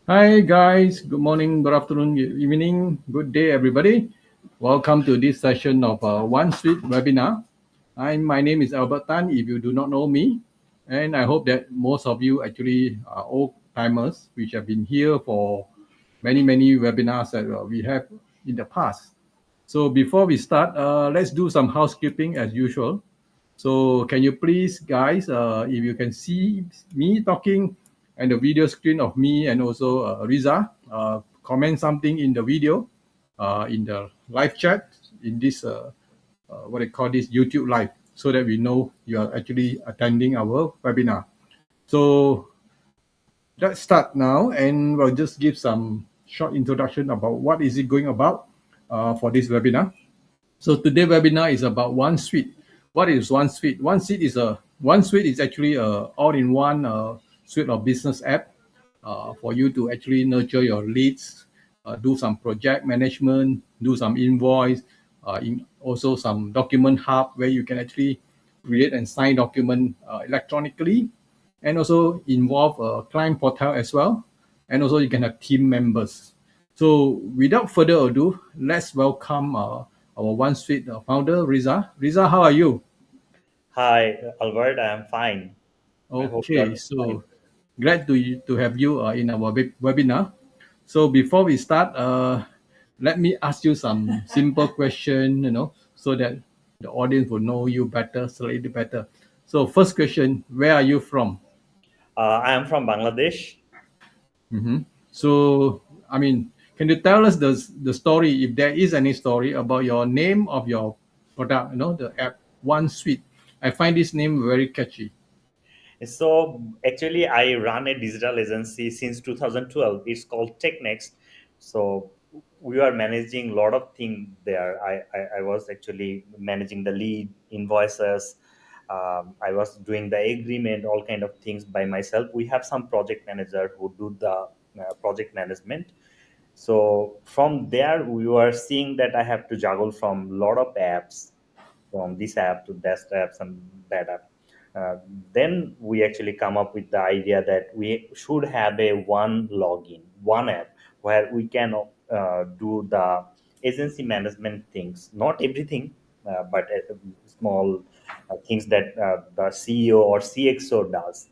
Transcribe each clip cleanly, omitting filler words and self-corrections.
Hi guys, good morning, good afternoon, good evening, good day everybody. Welcome to this session of OneSuite webinar. My name is Albert Tan if you do not know me, and I hope that most of you actually are old timers which have been here for many webinars that we have in the past. So before we start, let's do some housekeeping as usual. So can you please, guys, if you can see me talking and the video screen of me and also Riza, comment something in the video, in the live chat, in this, what they call this YouTube live, so that we know you are actually attending our webinar. So let's start now, and we'll just give some short introduction about what is it going about for this webinar. So today webinar is about OneSuite. What is OneSuite? OneSuite is actually a all-in-one suite of business app for you to actually nurture your leads, do some project management, do some invoice, also some document hub where you can actually create and sign document electronically, and also involve a client portal as well, and also you can have team members. So without further ado, let's welcome our OneSuite founder, Riza. Riza, how are you? Hi, Albert. I am fine. I hope you are Okay, doing fine. so glad to have you in our webinar. So before we start, let me ask you some simple question, so that the audience will know you better, slightly better. So first question, where are you from? I am from Bangladesh. Mhm. So, I mean, can you tell us the story, if there is any story about your name of your product, the app OneSuite? I find this name very catchy. So actually, I run a digital agency since 2012. It's called TechNext. So we are managing a lot of things there. I was actually managing the lead invoices. I was doing the agreement, all kind of things by myself. We have some project manager who do the project management. So from there, we were seeing that I have to juggle from a lot of apps, from this app to that apps and that app. Uh, then we actually come up with the idea that we should have a one login, one app where we can do the agency management things, not everything, but small things that the CEO or CXO does.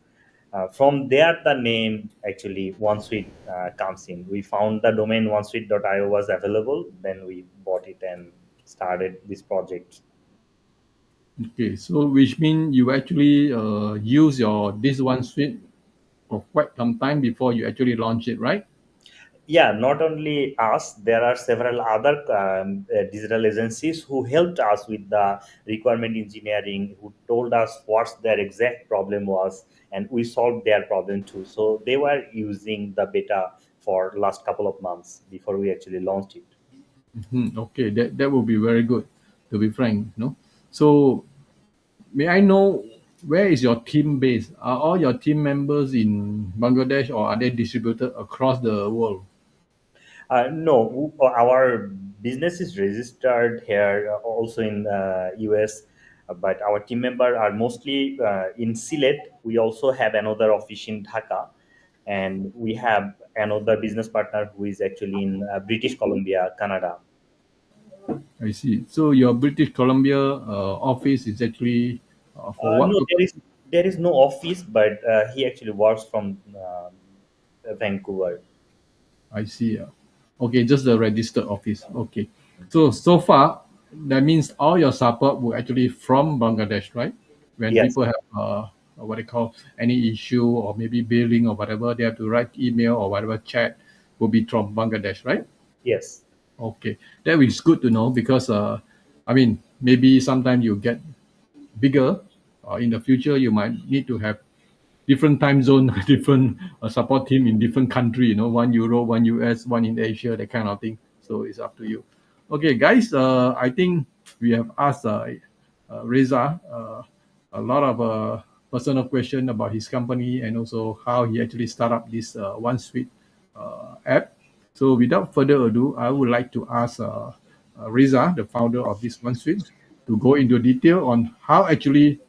From there, the name actually OneSuite comes in. We found the domain onesuite.io was available. Then we bought it and started this project. Okay, so which means you actually use your this OneSuite for quite some time before you actually launch it, right? Yeah, not only us, there are several other digital agencies who helped us with the requirement engineering, who told us what their exact problem was, and we solved their problem too. So they were using the beta for last couple of months before we actually launched it. Okay, that will be very good, to be frank. So may I know where is your team based? Are all your team members in Bangladesh or are they distributed across the world? No, our business is registered here, also in US, but our team members are mostly in Sylhet. We also have another office in Dhaka, and we have another business partner who is actually in British Columbia, Canada. I see. So your British Columbia office is actually for what No, there purpose? is there is no office, but he actually works from Vancouver. I see. Okay, just the registered office. Okay. So far, that means all your support will actually from Bangladesh, right? When Yes, people have what they call any issue or maybe billing or whatever, they have to write email or whatever chat will be from Bangladesh, right? yes. Okay, that is good to know because I mean maybe sometime you get bigger, in the future you might need to have different time zone, different support team in different country. One Europe, one US, one in Asia, that kind of thing. So it's up to you. Okay, guys. I think we have asked Reza a lot of personal question about his company and also how he actually start up this OneSuite app. So without further ado, I would like to ask Reza, the founder of this OneSuite, to go into detail on how actually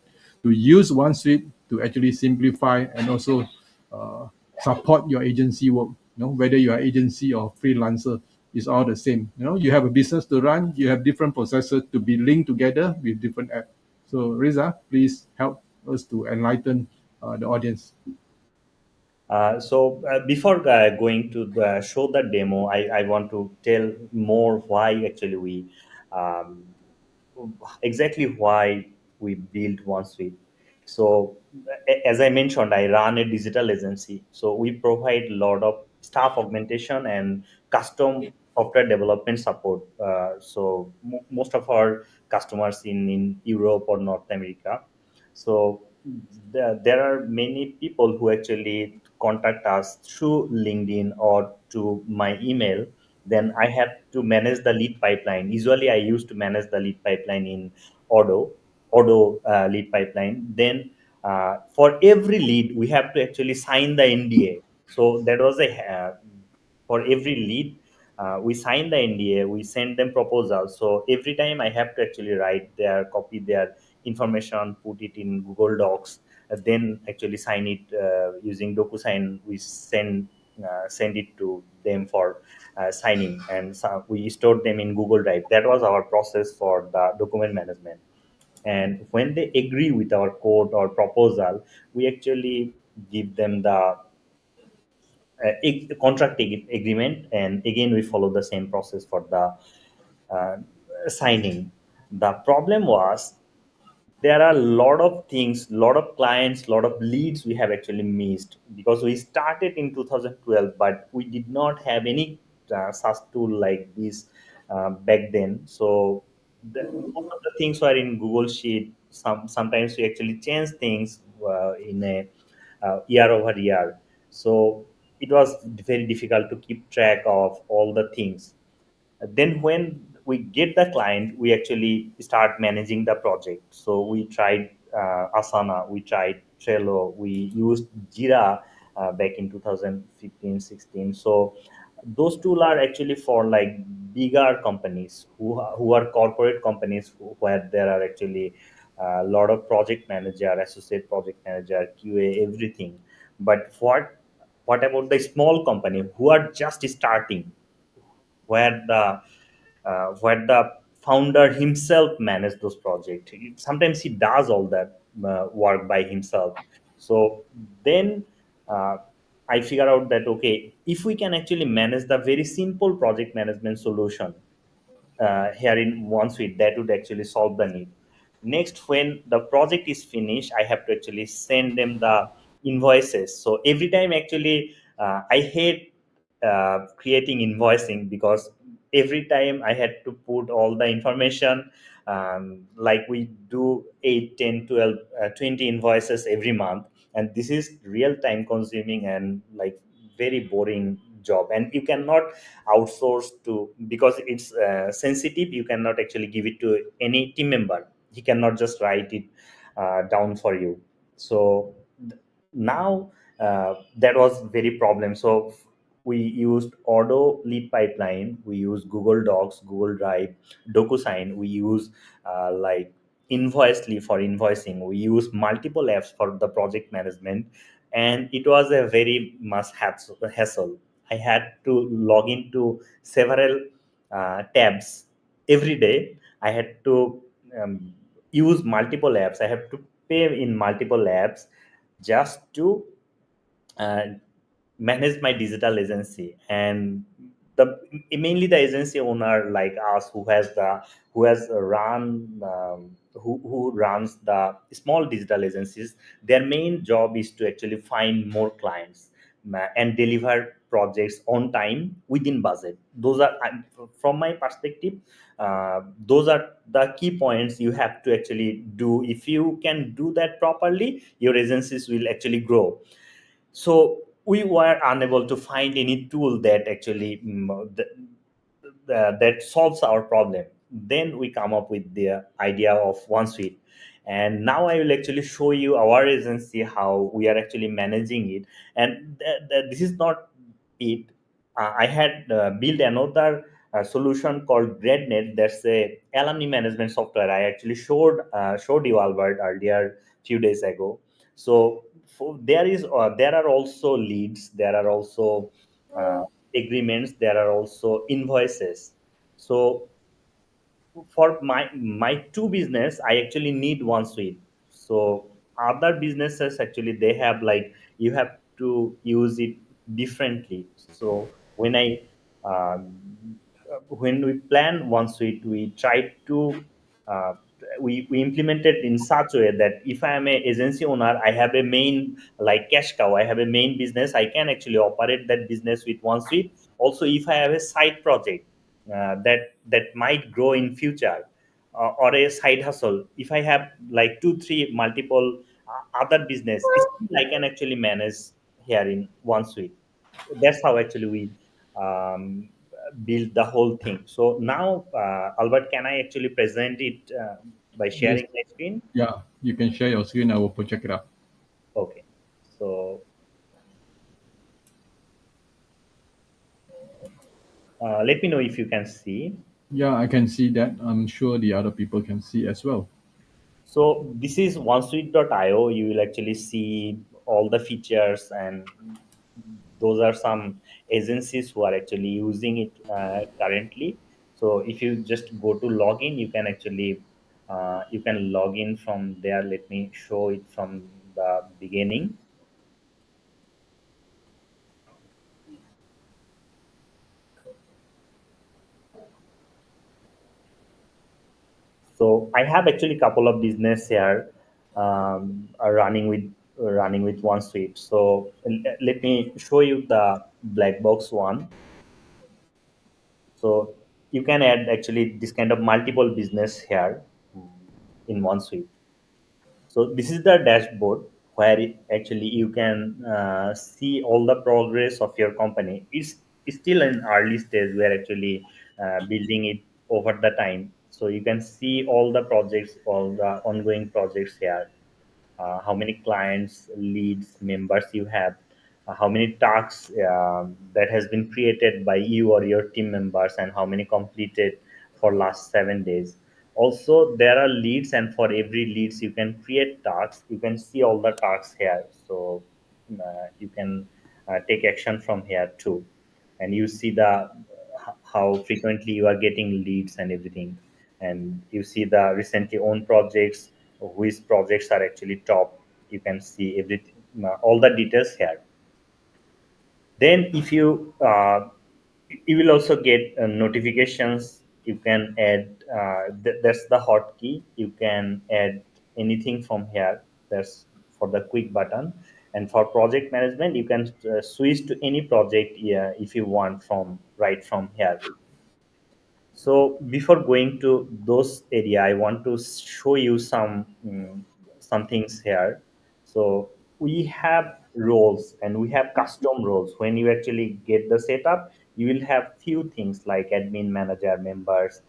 to use OneSuite to actually simplify and also support your agency work. whether you are agency or freelancer, is all the same. You have a business to run, you have different processes to be linked together with different apps. So Riza, please help us to enlighten the audience. Before going to show the demo, I want to tell more why actually we um, exactly why we built OneSuite. So, as I mentioned, I run a digital agency. So we provide a lot of staff augmentation and custom software development support. Most of our customers in Europe or North America. So there are many people who actually contact us through LinkedIn or to my email. Then I have to manage the lead pipeline. Usually, I used to manage the lead pipeline in Odo, Odo lead pipeline. Then for every lead, we have to actually sign the NDA. So that was a for every lead. We sign the NDA, we send them proposals. So every time I have to actually write their copy their information, put it in Google Docs, then actually sign it using DocuSign. We send it to them for signing, and so we stored them in Google Drive. That was our process for the document management. And when they agree with our code or proposal, we actually give them the contract agreement, and again we follow the same process for the uh, signing. The problem was there are a lot of things, lot of clients, lot of leads we have actually missed because we started in 2012, but we did not have any such tool like this back then. So most of the things were in Google Sheet. Sometimes we actually change things in a year over year. So it was very difficult to keep track of all the things. Then when we get the client, we actually start managing the project. So we tried Asana, we tried Trello, we used Jira back in 2015-16. So those tools are actually for like bigger companies who are corporate companies where there are actually a lot of project manager, associate project manager, QA, everything. But what about the small company who are just starting, where the founder himself manage those projects? Sometimes he does all that work by himself. So then uh, I figure out that okay, if we can actually manage the very simple project management solution here in OneSuite, that would actually solve the need. Next, when the project is finished, I have to actually send them the invoices. So every time, actually, I hate creating invoicing because every time I had to put all the information, like we do 8, 10, 12, 20 invoices every month. And this is real time consuming and like very boring job, and you cannot outsource to, because it's sensitive, you cannot actually give it to any team member. He cannot just write it down for you. So now that was very problem. So we used Odo lead pipeline, we use Google Docs, Google Drive, DocuSign, we use like Invoicely for invoicing, we use multiple apps for the project management. And it was a very must hassle. I had to log into several tabs every day. I had to use multiple apps. I have to pay in multiple apps just to uh, manage my digital agency. And the mainly the agency owner like us who has run who runs the small digital agencies, their main job is to actually find more clients and deliver projects on time within budget. Those are from my perspective, those are the key points you have to actually do. If you can do that properly, your agencies will actually grow. So we were unable to find any tool that actually that solves our problem. Then we come up with the idea of OneSuite, and now I will actually show you our agency how we are actually managing it. And this is not it. I had built another solution called GradNet. That's a alumni management software. I actually showed you Albert earlier few days ago. So there are also leads, there are also uh, agreements, there are also invoices. So for my two business, I actually need OneSuite. So other businesses actually they have like you have to use it differently. So um, when we plan OneSuite, we try to uh, we implement it in such a way that if I am a agency owner, I have a main like cash cow, I have a main business, I can actually operate that business with OneSuite. Also, if I have a side project that might grow in future, or a side hustle, if I have like two three multiple other business, still I can actually manage here in OneSuite. That's how actually we um, build the whole thing. So now, Albert, can I actually present it by Yes. sharing my screen? Yeah, you can share your screen. I will project it up. Okay. So let me know if you can see. Yeah, I can see that. I'm sure the other people can see as well. So this is OneSuite.io. You will actually see all the features, and those are some agencies who are actually using it currently. So if you just go to login, you can actually you can log in from there. Let me show it from the beginning. So I have actually a couple of business here are running with OneSuite. So let me show you the black box one. So you can add actually this kind of multiple business here in OneSuite. So this is the dashboard where actually you can see all the progress of your company. It's still in early stage. We are actually building it over the time. So you can see all the projects, all the ongoing projects here, how many clients, leads, members you have, how many tasks that has been created by you or your team members, and how many completed for last 7 days. Also, there are leads, and for every leads, you can create tasks. You can see all the tasks here, so you can take action from here too, and you see the how frequently you are getting leads and everything, and you see the recently owned projects, which projects are actually top. You can see everything, all the details here. Then if you will also get notifications. You can add that's the hotkey. You can add anything from here. That's for the quick button. And for project management, you can switch to any project, yeah, if you want, from right from here. So before going to those area, I want to show you some things here. So we have roles and we have custom roles. When you actually get the setup, you will have few things like admin, manager, members,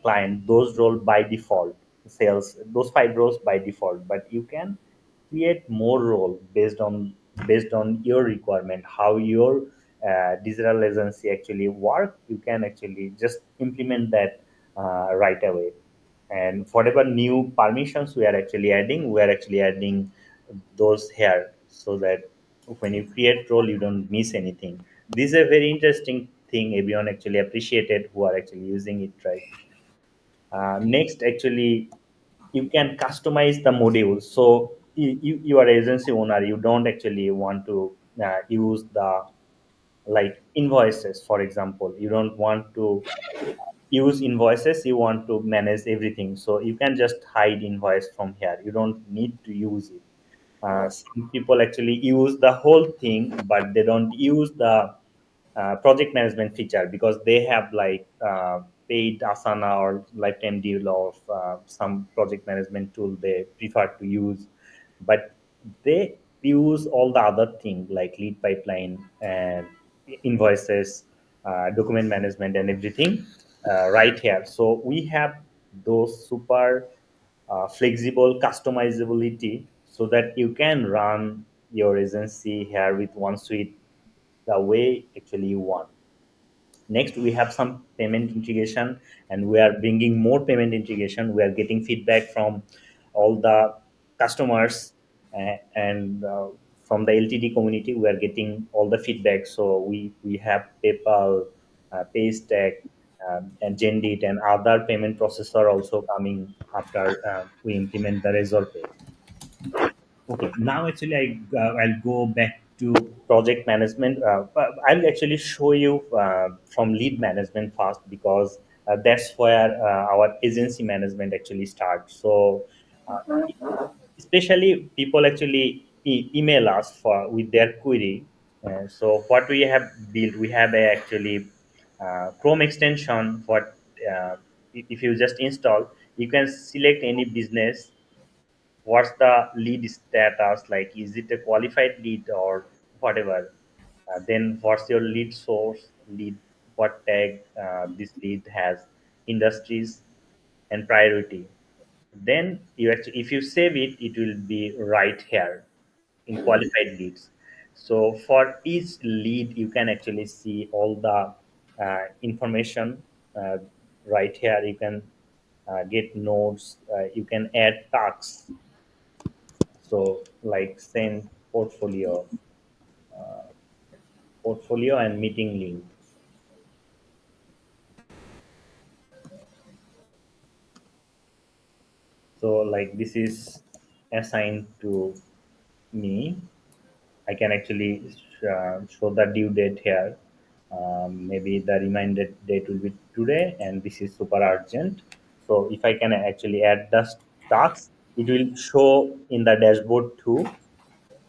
client. Those roles by default, sales. Those five roles by default. But you can create more role based on your requirement, how your digital agency actually work. You can actually just implement that right away. And whatever new permissions we are actually adding those here, so that when you create role you don't miss anything. This is a very interesting thing everyone actually appreciated who are actually using it, right? Next, actually, you can customize the modules. So you are agency owner, you don't actually want to use the like invoices, for example. You don't want to use invoices, you want to manage everything, so you can just hide invoice from here. You don't need to use it. Some people actually use the whole thing, but they don't use the project management feature because they have like paid Asana or lifetime deal of some project management tool they prefer to use. But they use all the other thing like lead pipeline and invoices, document management and everything right here. So we have those super flexible customizability, so that you can run your agency here with OneSuite the way actually you want. Next, we have some payment integration, and we are bringing more payment integration. We are getting feedback from all the customers, and from the LTD community, we are getting all the feedback. So we have PayPal, Paystack, and Jendit, and other payment processor also coming after we implement the Razor Pay. Okay, now actually I'll go back to project management. But I'll actually show you from lead management first, because that's where our agency management actually starts. So uh, especially people actually email us for with their query. So what we have built, we have a actually Chrome extension. What if you just install, you can select any business. What's the lead status, like is it a qualified lead or whatever. Then what's your lead source, lead, what tag this lead has, industries, and priority. Then you actually, if you save it, it will be right here in qualified leads. So for each lead you can actually see all the information uh, right here. You can get notes, you can add tasks. So like send portfolio and meeting link. So like this is assigned to me. I can actually show the due date here. Maybe the reminder date will be today, and this is super urgent. So if I can actually add the tasks, it will show in the dashboard too.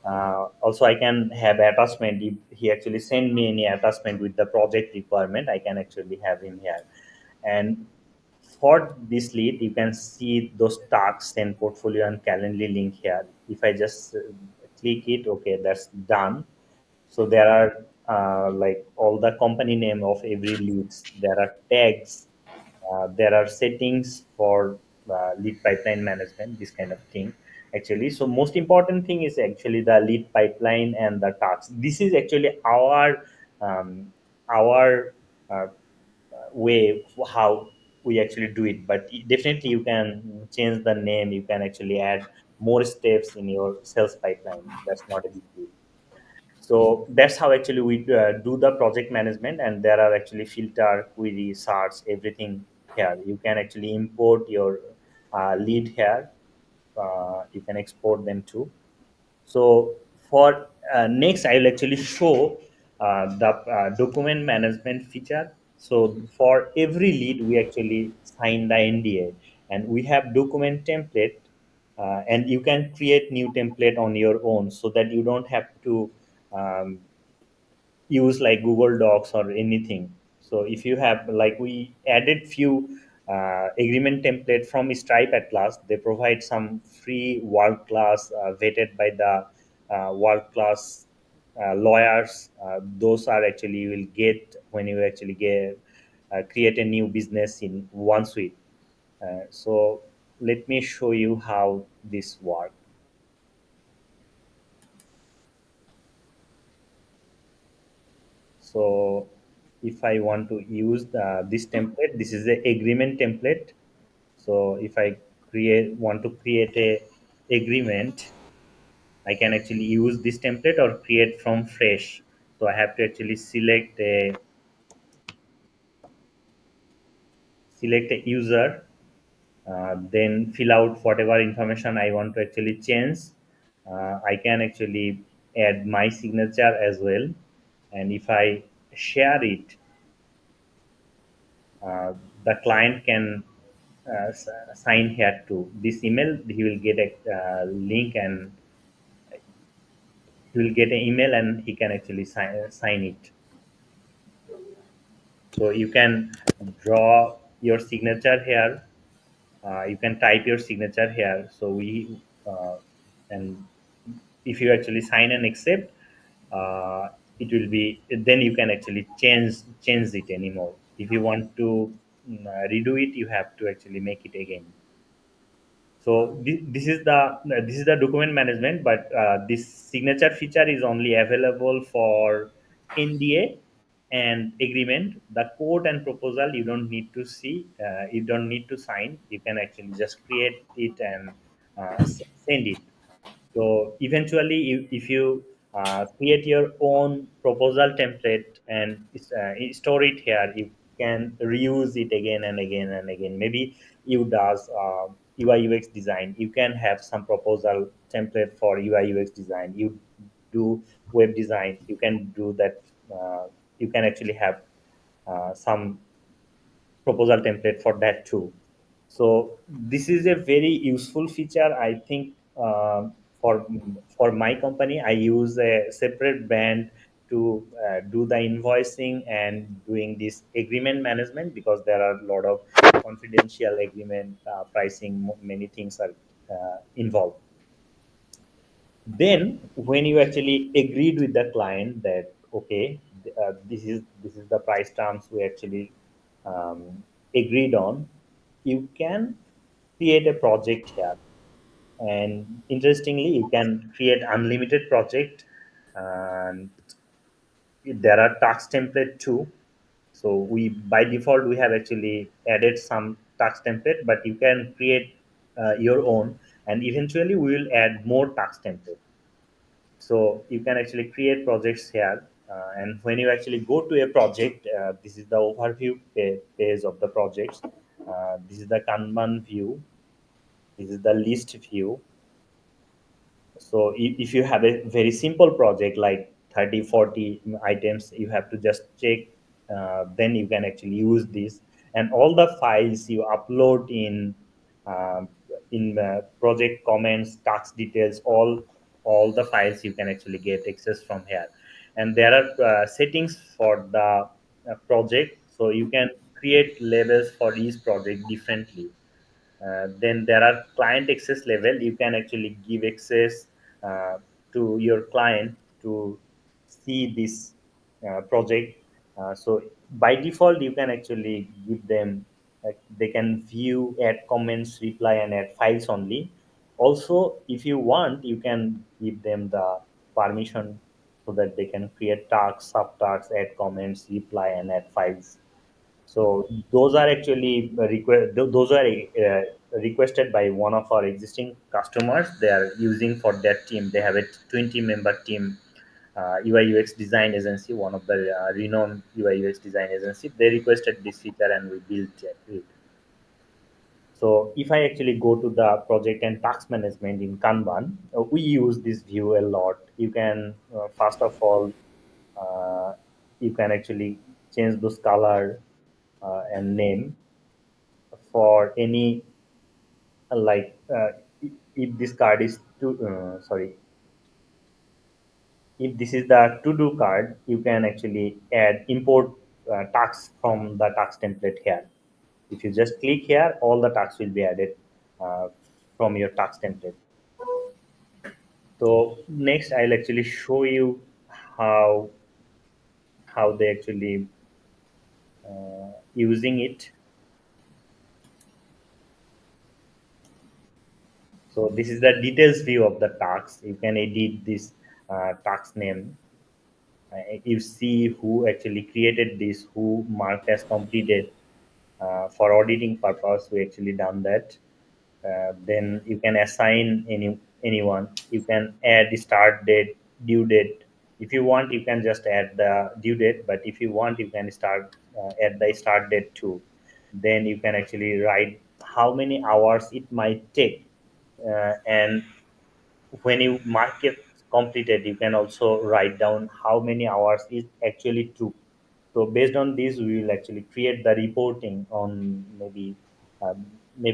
Also, I can have attachment. If he actually send me any attachment with the project requirement, I can actually have him here. And for this lead, you can see those tasks and portfolio and calendar link here. If I just click it, okay, that's done. So there are like all the company name of every leads. There are tags. There are settings for lead pipeline management. This kind of thing, actually. So most important thing is actually the lead pipeline and the tasks. This is actually our way how we actually do it. But definitely you can change the name. You can actually add more steps in your sales pipeline. That's not a big deal. So that's how actually we do the project management, and there are actually filter, query, search, everything here. You can actually import your lead here. You can export them too. So for next, I will actually show the document management feature. So for every lead, we actually sign the NDA, and we have document template, and you can create new template on your own, so that you don't have to um, use like Google Docs or anything. So if you have, like, we added few agreement template from Stripe at last. They provide some free world class vetted by the world class lawyers. Those are actually you will get when you actually get create a new business in OneSuite. So let me show you how this works. So if I want to use this template, this is the agreement template. So if I want to create a agreement, I can actually use this template or create from fresh. So I have to actually select a user, then fill out whatever information I want to actually change. I can actually add my signature as well, and if I share it, uh, the client can sign here too. This email, he will get a link, and he will get an email, and he can actually sign it. So you can draw your signature here. You can type your signature here. So and if you actually sign and accept, it will be, then you can actually change it anymore. If you want to redo it, you have to actually make it again. So this is the document management, but this signature feature is only available for NDA and agreement. The code and proposal you don't need to see, you don't need to sign. You can actually just create it and send it. So eventually, if you create your own proposal template and store it here, you can reuse it again and again and again. Maybe you does UI UX design. You can have some proposal template for UI UX design. You do web design. You can do that. You can actually have some proposal template for that too. So this is a very useful feature, I think. For my company, I use a separate brand to do the invoicing and doing this agreement management, because there are a lot of confidential agreement, pricing, many things are involved. Then when you actually agreed with the client that okay, this is the price terms we actually agreed on, you can create a project here. And interestingly, you can create unlimited project, and there are tax template too. So we, by default, we have actually added some tax template, but you can create your own, and eventually we will add more tax template. So you can actually create projects here, and when you actually go to a project, this is the overview page of the projects. This is the Kanban view, this is the list view. So if you have a very simple project like 30, 40 items, you have to just check, then you can actually use this. And all the files you upload um, in project comments, tax details, all the files you can actually get access from here. And there are settings for the project, so you can create labels for each project differently. Then there are client access level. You can actually give access uh, to your client to see this project. So by default, you can actually give them, they can view, add comments, reply, and add files only. Also, if you want, you can give them the permission so that they can create tasks, subtasks, add comments, reply, and add files. So those are actually those are requested by one of our existing customers. They are using for that team. They have a 20-member team, UI UX design agency, one of the renowned UI UX design agency. They requested this feature and we built it. So if I actually go to the project and tax management in Kanban, we use this view a lot. You can first of all, uh, you can actually change those color and name for any, like if this card is to sorry, if this is the to do card, you can actually add import tax from the tax template here. If you just click here, all the tax will be added from your tax template. So next I'll actually show you how they actually using it. So this is the details view of the tax. You can edit this tax name. You see who actually created this, who marked as completed. For auditing purpose, we actually done that. Then you can assign anyone. You can add the start date, due date. If you want, you can just add the due date, but if you want, you can add the start date too. Then you can actually write how many hours it might take, and when you mark it completed, you can also write down how many hours it actually took. So based on this, we will actually create the reporting on maybe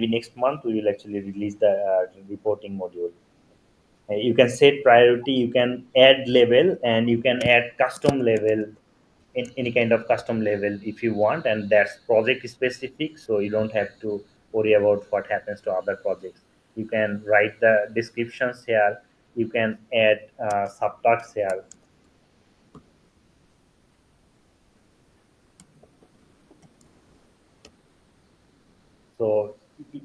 next month we will actually release the reporting module. You can set priority, you can add level, and you can add custom level, in any kind of custom level if you want, and that's project specific, so you don't have to worry about what happens to other projects. You can write the descriptions here, you can add subtasks here. So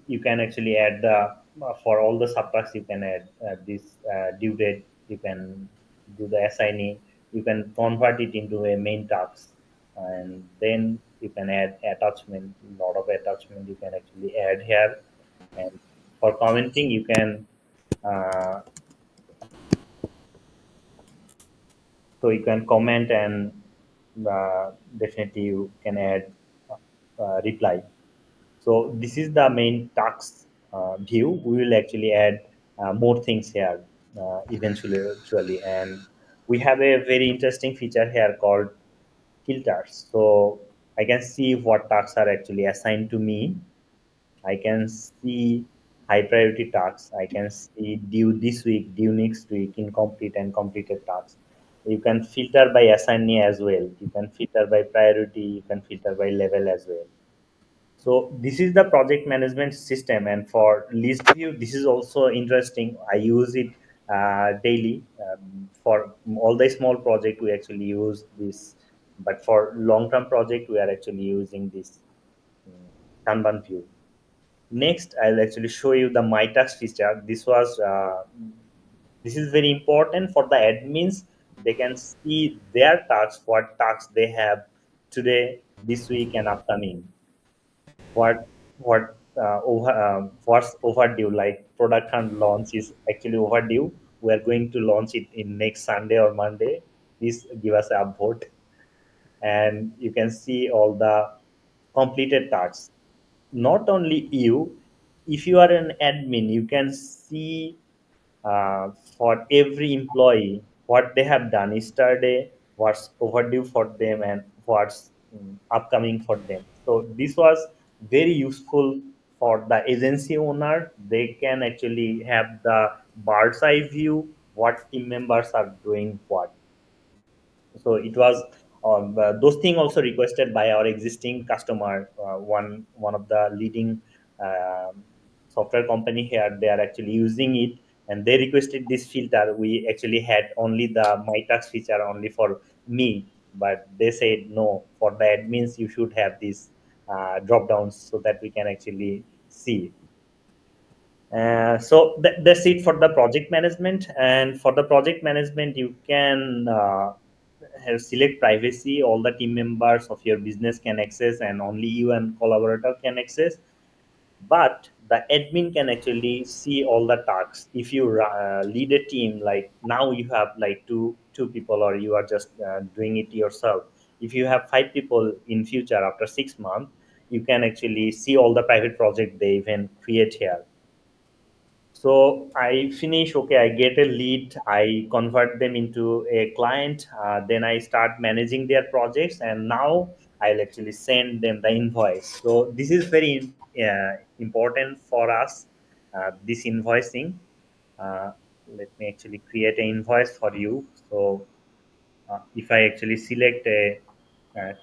you can actually add the for all the subtasks, you can add this due date, you can do the assigning, you can convert it into a main task, and then you can add attachment. A lot of attachment you can actually add here. And for commenting, you can uh, So you can comment and definitely you can add reply. So this is the main task view. We will actually add more things here eventually, and we have a very interesting feature here called filters. So I can see what tasks are actually assigned to me. I can see high priority tasks. I can see due this week, due next week, incomplete and completed tasks. You can filter by assignee as well. You can filter by priority. You can filter by level as well. So this is the project management system, and for list view, this is also interesting. I use it daily for all the small project. We actually use this, but for long term project, we are actually using this Kanban view. Next, I'll actually show you the my task feature. This is very important for the admins. They can see their tasks, what tasks they have today, this week, and upcoming. What's overdue, like product launch is actually overdue. We are going to launch it in next Sunday or Monday. Please give us a vote. And you can see all the completed tasks. Not only you, if you are an admin, you can see for every employee what they have done yesterday, what's overdue for them, and what's upcoming for them. So this was very useful for the agency owner. They can actually have the bird's eye view what team members are doing what. So it was those things also requested by our existing customer, one of the leading um software company here. They are actually using it, and they requested this filter. We actually had only the my tax feature only for me, but they said no, for the admins you should have these drop downs so that we can actually see. That's it for the project management. And for the project management, you can select privacy. All the team members of your business can access, and only you and collaborator can access. But the admin can actually see all the tasks. If you lead a team, like now you have like two people, or you are just doing it yourself. If you have five people in future after 6 months, you can actually see all the private project they even create here. So I finish, okay, I get a lead, I convert them into a client, then I start managing their projects, and now I'll actually send them the invoice. So this is very important for us, this invoicing. Uh, Let me actually create an invoice for you. So if I actually select a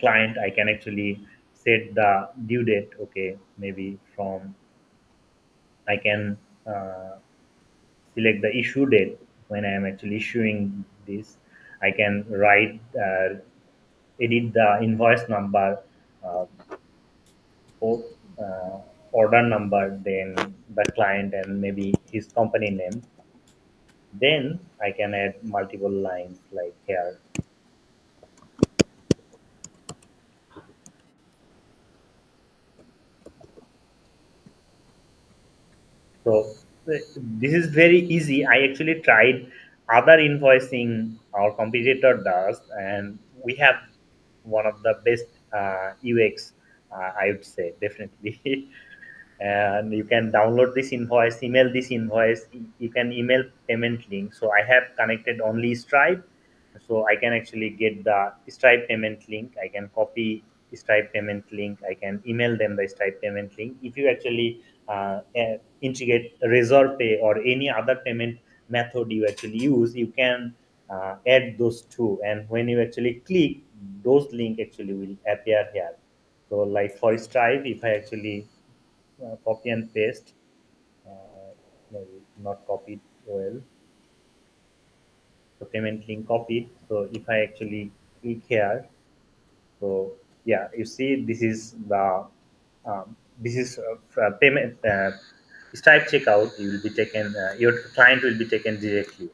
client, I can actually set the due date, okay, maybe from, I can. Select the issue date when I am actually issuing this. I can write, edit the invoice number, uh, or, order number, then the client, and maybe his company name. Then I can add multiple lines like here. So this is very easy. I actually tried other invoicing our competitor does, and we have one of the best UX. I would say definitely. And you can download this invoice, email this invoice. You can email payment link. So I have connected only Stripe, so I can actually get the Stripe payment link. I can copy Stripe payment link. I can email them the Stripe payment link. If you actually integrate Razor Pay or any other payment method you actually use, you can add those two. And when you actually click, those link actually will appear here. So like for Stripe, if I actually copy and paste, uh, maybe not copied well, the payment link copied. So if I actually click here, so yeah, you see this is the payment Stripe checkout. You will be taken. Your client will be taken directly.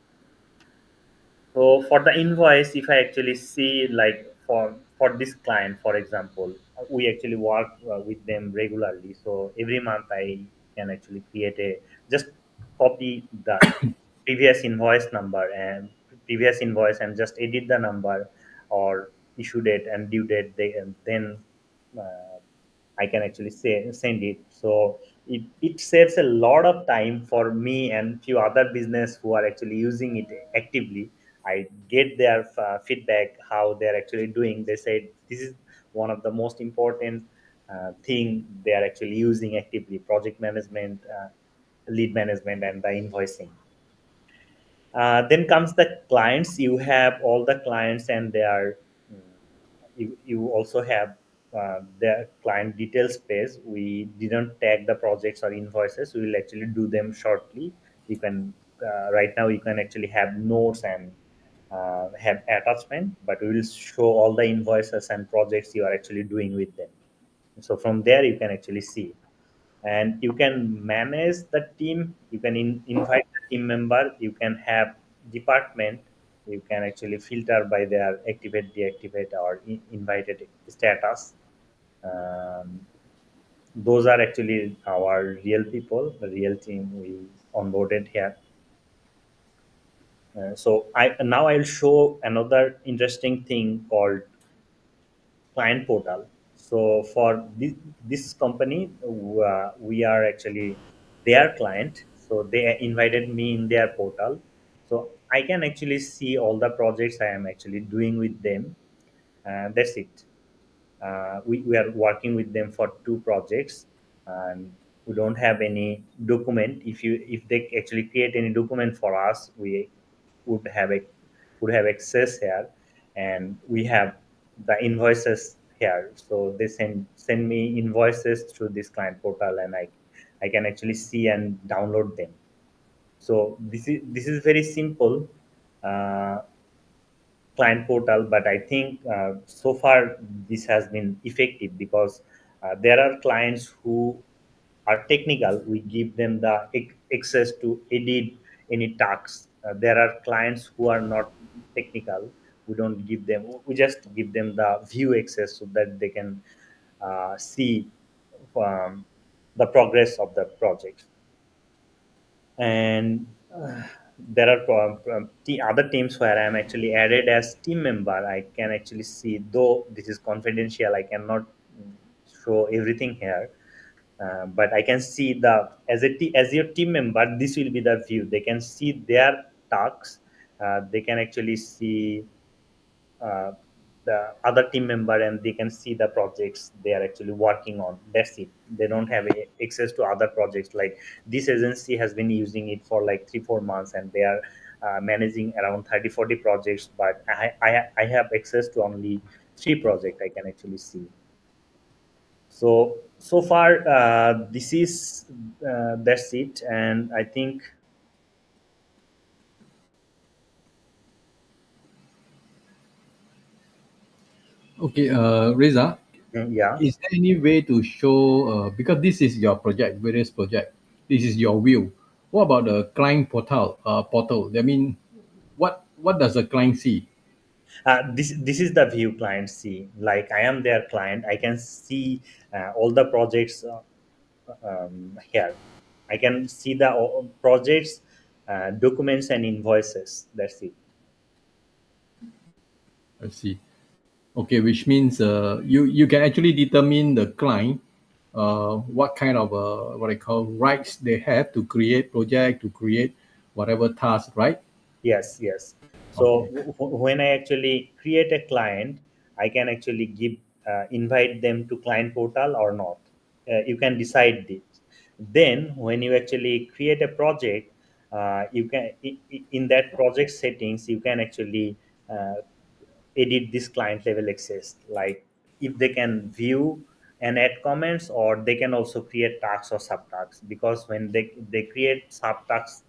So for the invoice, if I actually see like for this client, for example, we actually work with them regularly. So every month I can actually create a just copy the previous invoice number and previous invoice and just edit the number or issue date and due date, and then uh, I can actually send it. So it saves a lot of time for me and few other business who are actually using it actively. I get their feedback, how they're actually doing. They said this is one of the most important thing they are actually using actively: project management, lead management, and the invoicing. Then comes the clients. You have all the clients and their you also have the client details page. We didn't tag the projects or invoices. We will actually do them shortly. You can right now you can actually have notes and have attachment, but we will show all the invoices and projects you are actually doing with them. So from there you can actually see, and you can manage the team. You can invite the team member. You can have department. You can actually filter by their activate, deactivate, or invited status. um, those are actually our real people, the real team we onboarded here. So I now I'll show another interesting thing called client portal. So for this company, we are actually their client. So they invited me in their portal. So I can actually see all the projects I am actually doing with them. That's it. We are working with them for two projects, and we don't have any document. If they actually create any document for us, we would have a would have access here, and we have the invoices here. So they send me invoices through this client portal, and I can actually see and download them. So this is very simple. uh, Client portal, but I think so far this has been effective because there are clients who are technical. We give them the access to edit any tasks. There are clients who are not technical. We don't give them, we just give them the view access so that they can see um, the progress of the project. And there are other teams where I'm actually added as team member. I can actually see, though this is confidential, I cannot show everything here. But I can see the as your team member, this will be the view. They can see their tasks. They can actually see uh, the other team member, and they can see the projects they are actually working on. That's it. They don't have access to other projects. Like this agency has been using it for like 3-4 months, and they are managing around 30-40 projects, but I have access to only 3 projects I can actually see. So far this is that's it, and I think Okay, Reza, yeah. is there any way to show, because this is your project, various project, this is your view. What about the client portal? Portal. I mean, what does the client see? This is the view client see. Like I am their client, I can see all the projects here. I can see the projects, documents, and invoices. That's it. I see. Okay, which means you can actually determine the client what kind of what I call rights they have to create project, to create whatever task, right? Yes, yes. So Okay, when I actually create a client, I can actually give invite them to client portal or not. You can decide this. Then when you actually create a project, you can in that project settings you can actually uh, edit this client level access, like if they can view and add comments, or they can also create tasks or subtasks. Because when they create subtasks,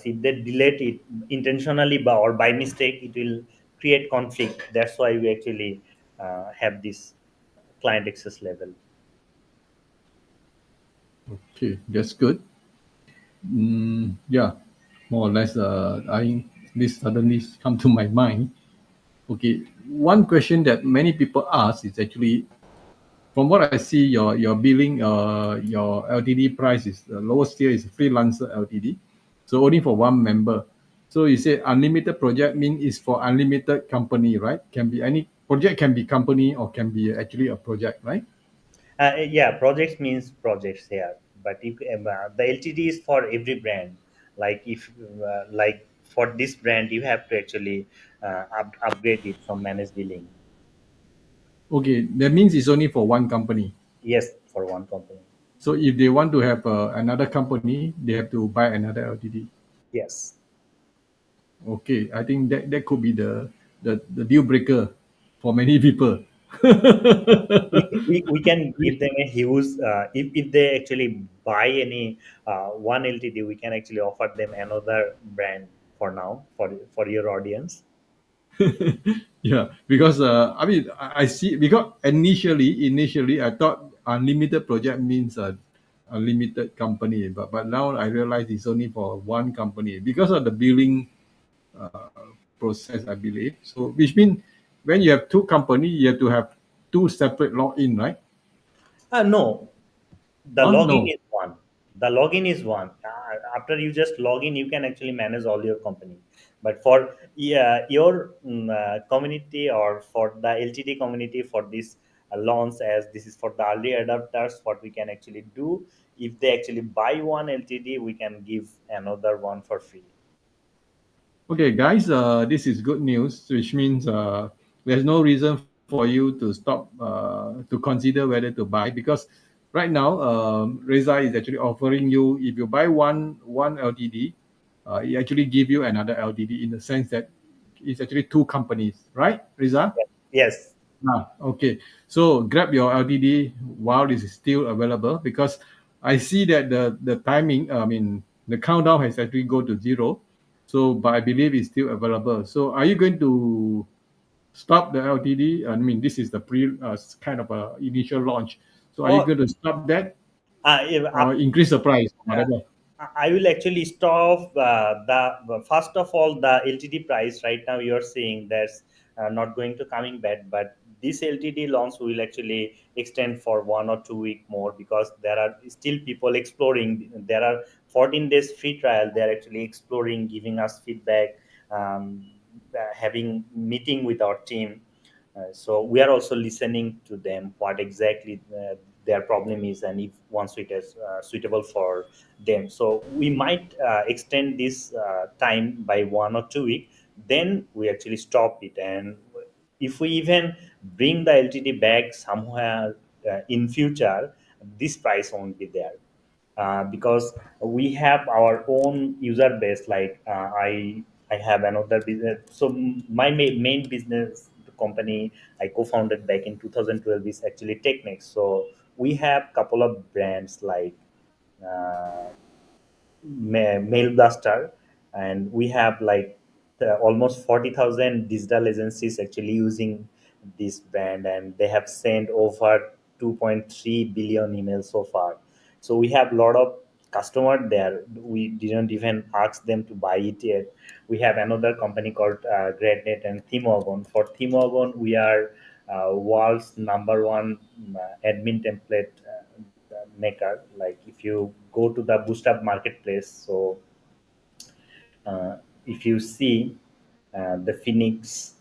if they delete it intentionally or by mistake, it will create conflict. That's why we actually have this client access level. okay, that's good. Yeah, more or less. I this suddenly come to my mind. Okay, one question that many people ask is actually, from what I see, your billing, your LTD price is the lowest tier is Freelancer LTD, so only for one member. So you say unlimited project mean is for unlimited company, right? Can be any project, can be company or can be actually a project, right? Yeah, projects means projects here, but if the LTD is for every brand. Like if like for this brand, you have to actually upgrade it from managed billing. Okay, that means it's only for one company. Yes, for one company. So if they want to have another company, they have to buy another LTD. Yes. Okay, I think that could be the deal breaker for many people. We can give them a huge if they actually buy any one LTD, we can actually offer them another brand for now for your audience. Yeah, because I mean I see, because initially I thought unlimited project means a unlimited company, but now I realize it's only for one company because of the billing process, I believe. So which means when you have two company, you have to have two separate login, right? No, the Oh login no. is one. The login is one. After you just log in, you can actually manage all your company. But for your community or for the LTD community, for this launch, as this is for the early adopters, what we can actually do, if they actually buy one LTD, we can give another one for free. Okay, guys, this is good news, which means there's no reason for you to stop to consider whether to buy, because right now Reza is actually offering you, if you buy one LTD, it actually give you another LTD, in the sense that it's actually two companies, right, Reza? Yes. Okay. So grab your LTD while it is still available, because I see that the timing, I mean, the countdown has actually go to zero. So, but I believe it's still available. So, are you going to stop the LTD? I mean, this is the kind of a initial launch. So, are you Oh, going to stop that if, or increase the price, uh, whatever? I will actually stop the first of all the LTD price right now. You are saying that's not going to coming back, but this LTD launch will actually extend for 1 or 2 week more, because there are still people exploring. There are 14 days free trial. They are actually exploring, giving us feedback, having meeting with our team. So we are also listening to them what exactly their problem is, and if OneSuite is suitable for them. So we might extend this time by 1 or 2 week. Then we actually stop it, and if we even bring the LTD back somewhere in future, this price won't be there, because we have our own user base. Like I have another business. So my main business, the company I co-founded back in 2012, is actually Technics. So we have couple of brands like uh, Mail Blaster, and we have like almost 40,000 digital agencies actually using this brand, and they have sent over 2.3 billion emails so far. So we have a lot of customer there. We didn't even ask them to buy it yet. We have another company called GradNet and ThemeWagon. For ThemeWagon, we are world's number one admin template maker. Like if you go to the Bootstrap marketplace, so uh, if you see the Phoenix,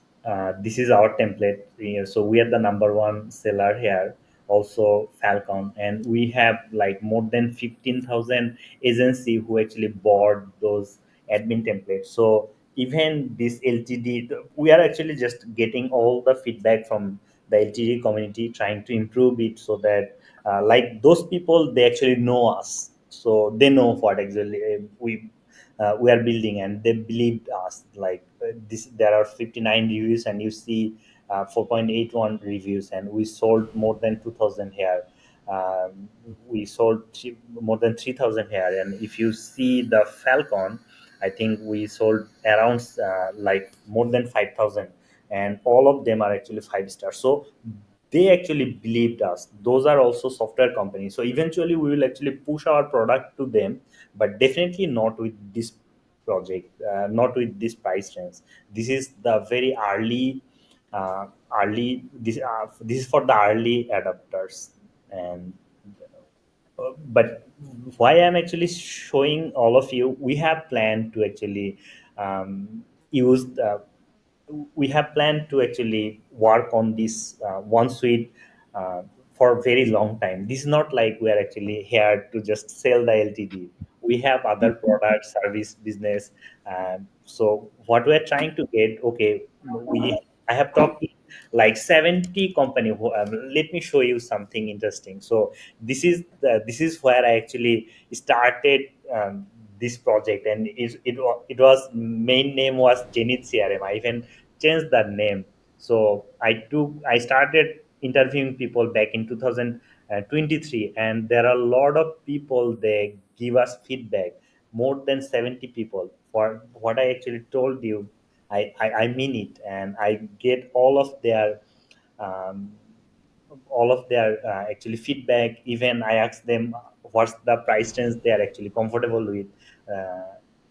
this is our template here. So we are the number one seller here. Also Falcon, and we have like more than 15,000 agency who actually bought those admin templates. So even this LTD, we are actually just getting all the feedback from the LTD community, trying to improve it, so that like those people, they actually know us, so they know what exactly we are building, and they believed us. Like this, there are 59 reviews, and you see 4.81 reviews, and we sold more than 2,000 here. We sold more than 3,000 here, and if you see the Falcon, I think we sold around like more than 5,000, and all of them are actually 5 stars. So they actually believed us. Those are also software companies. So eventually we will actually push our product to them, but definitely not with this project, not with this price range. This is the very early this is for the early adopters. And but why I'm actually showing all of you, we have planned to actually used. We have planned to actually work on this OneSuite uh, for a very long time. This is not like we are actually here to just sell the LTD. We have other products, service, business. So what we are trying to get, okay, I have talked to like 70 company who let me show you something interesting. So this is where I actually started this project, and it was main name was Genit CRM. I even changed the name. So I started interviewing people back in 2023, and there are a lot of people they give us feedback. More than 70 people for what I actually told you. I mean it, and I get um, all of their actually feedback. Even I ask them what's the price range they are actually comfortable with.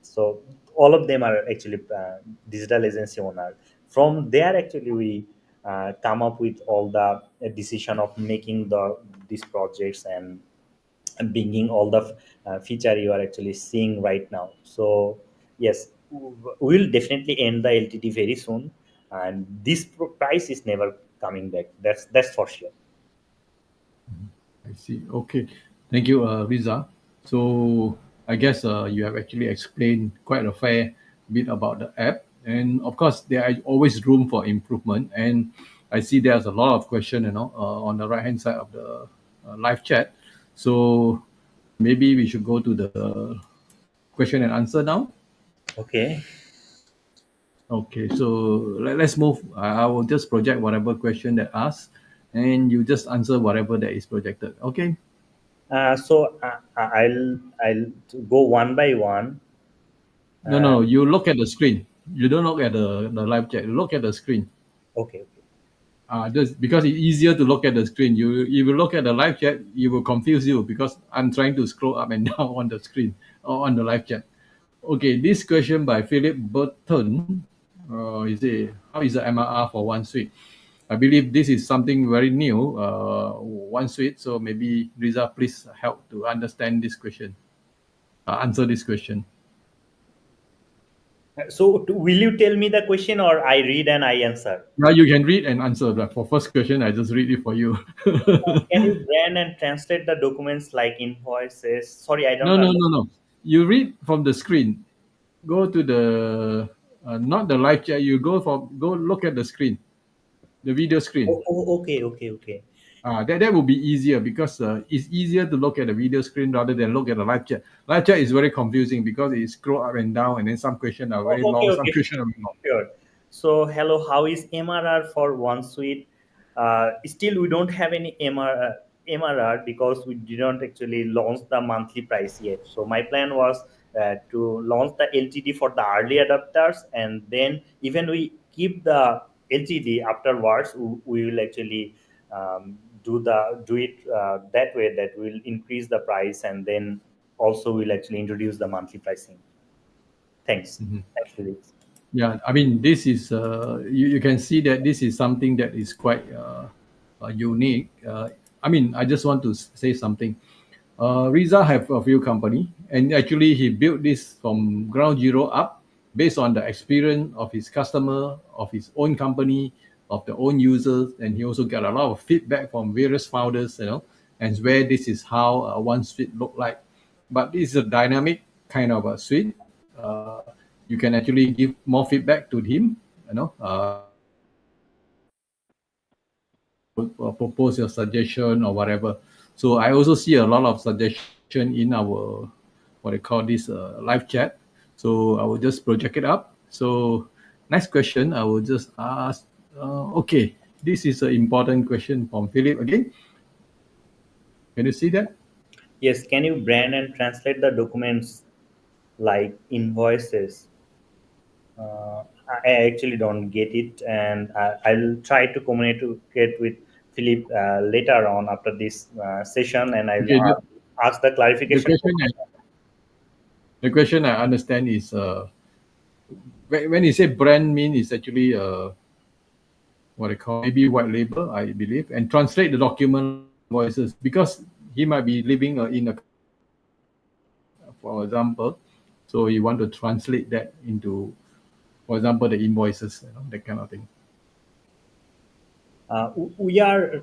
So all of them are actually digital agency owner. From there actually we come up with all the decision of making these projects and bringing all the feature you are actually seeing right now. So yes, we'll definitely end the LTD very soon, and this price is never coming back. That's for sure. I see. Okay. Thank you, Riza. So I guess you have actually explained quite a fair bit about the app. And of course, there are always room for improvement. And I see there's a lot of question, on the right hand side of the live chat. So maybe we should go to the question and answer now. Okay. Okay, so let's move. I will just project whatever question that asked, and you just answer whatever that is projected. Okay. I'll go one by one. No, Uh, no, you look at the screen. You don't look at the live chat. You look at the screen. okay, okay. Just because it's easier to look at the screen. You if you look at the live chat, it will confuse you because I'm trying to scroll up and down on the screen or on the live chat. Okay, this question by Philip Burton. Is it how is the MRR for OneSuite? I believe this is something very new, OneSuite. So maybe Riza, please help to understand this question, answer this question. So will you tell me the question, or I read and I answer? Now you can read and answer. But for first question, I just read it for you. Can you brand and translate the documents like invoices? Sorry, I don't No, no, understand. no, no. You read from the screen. Go to the not the live chat. You go look at the screen, the video screen. Okay, okay, okay. That will be easier because it's easier to look at the video screen rather than look at the live chat. Live chat is very confusing because it scroll up and down, and then some questions are very Okay, long, some okay, questions are very long. sure. So, hello, how is MRR for OneSuite? Still, we don't have any MRR because we didn't actually launch the monthly price yet. So, my plan was to launch the LTD for the early adopters, and then even we keep the LTD afterwards, we will actually do it that way, that will increase the price, and then also we'll actually introduce the monthly pricing. Thanks. Mhm. Thanks, Felix. Yeah, I mean, this is you can see that this is something that is quite unique. I mean, I just want to say something. Riza have a few company, and actually he built this from ground zero up, based on the experience of his customer, of his own company, of the own users, and he also got a lot of feedback from various founders, and where this is how one suite look like. But this is a dynamic kind of a suite. You can actually give more feedback to him, propose your suggestion or whatever. So I also see a lot of suggestion in our what I call this live chat. So I will just project it up. So next question, I will just ask. Okay, this is an important question from Philip again. Can you see that? Yes, can you brand and translate the documents like invoices? I actually don't get it, and I'll try to communicate with Philip later on after this session, and I'll Okay, ask the the clarification. question the question I understand is when you say brand mean is actually what I call maybe white label, I believe, and translate the document like invoices because he might be living in a, for example, so you want to translate that into For example, the invoices, that kind of thing. We are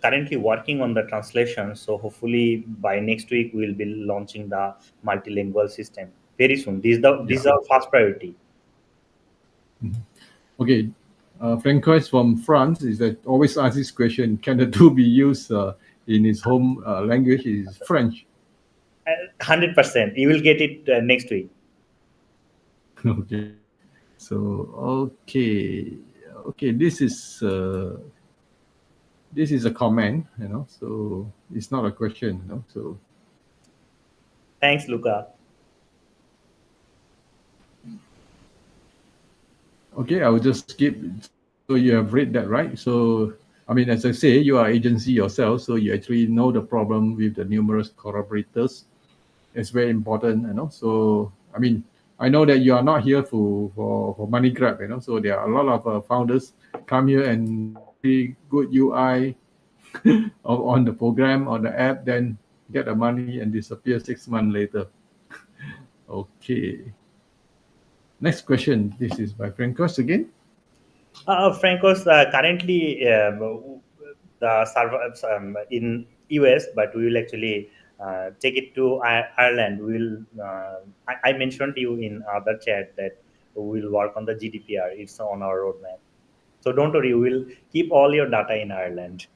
currently working on the translation, so hopefully by next week we'll be launching the multilingual system very soon. Yeah. These are first priority. Okay. Francois from France is that always asks this question: can the tool be used in his home language? Is French. 100%. You will get it next week. Okay. So okay, okay. This is a comment, So it's not a question, So Thanks, Luca. okay, I will just skip. So you have read that, right? So I mean, as I say, you are agency yourself, so you actually know the problem with the numerous collaborators. It's very important, So I mean, I know that you are not here for money grab, So there are a lot of founders come here and see good UI on the program or the app, then get the money and disappear 6 months later. Okay. Next question. This is by Francos again. Franco's currently the server in US, but we will actually take it to Ireland. I mentioned to you in other chat that we will work on the GDPR. It's on our roadmap. So don't worry, we'll keep all your data in Ireland.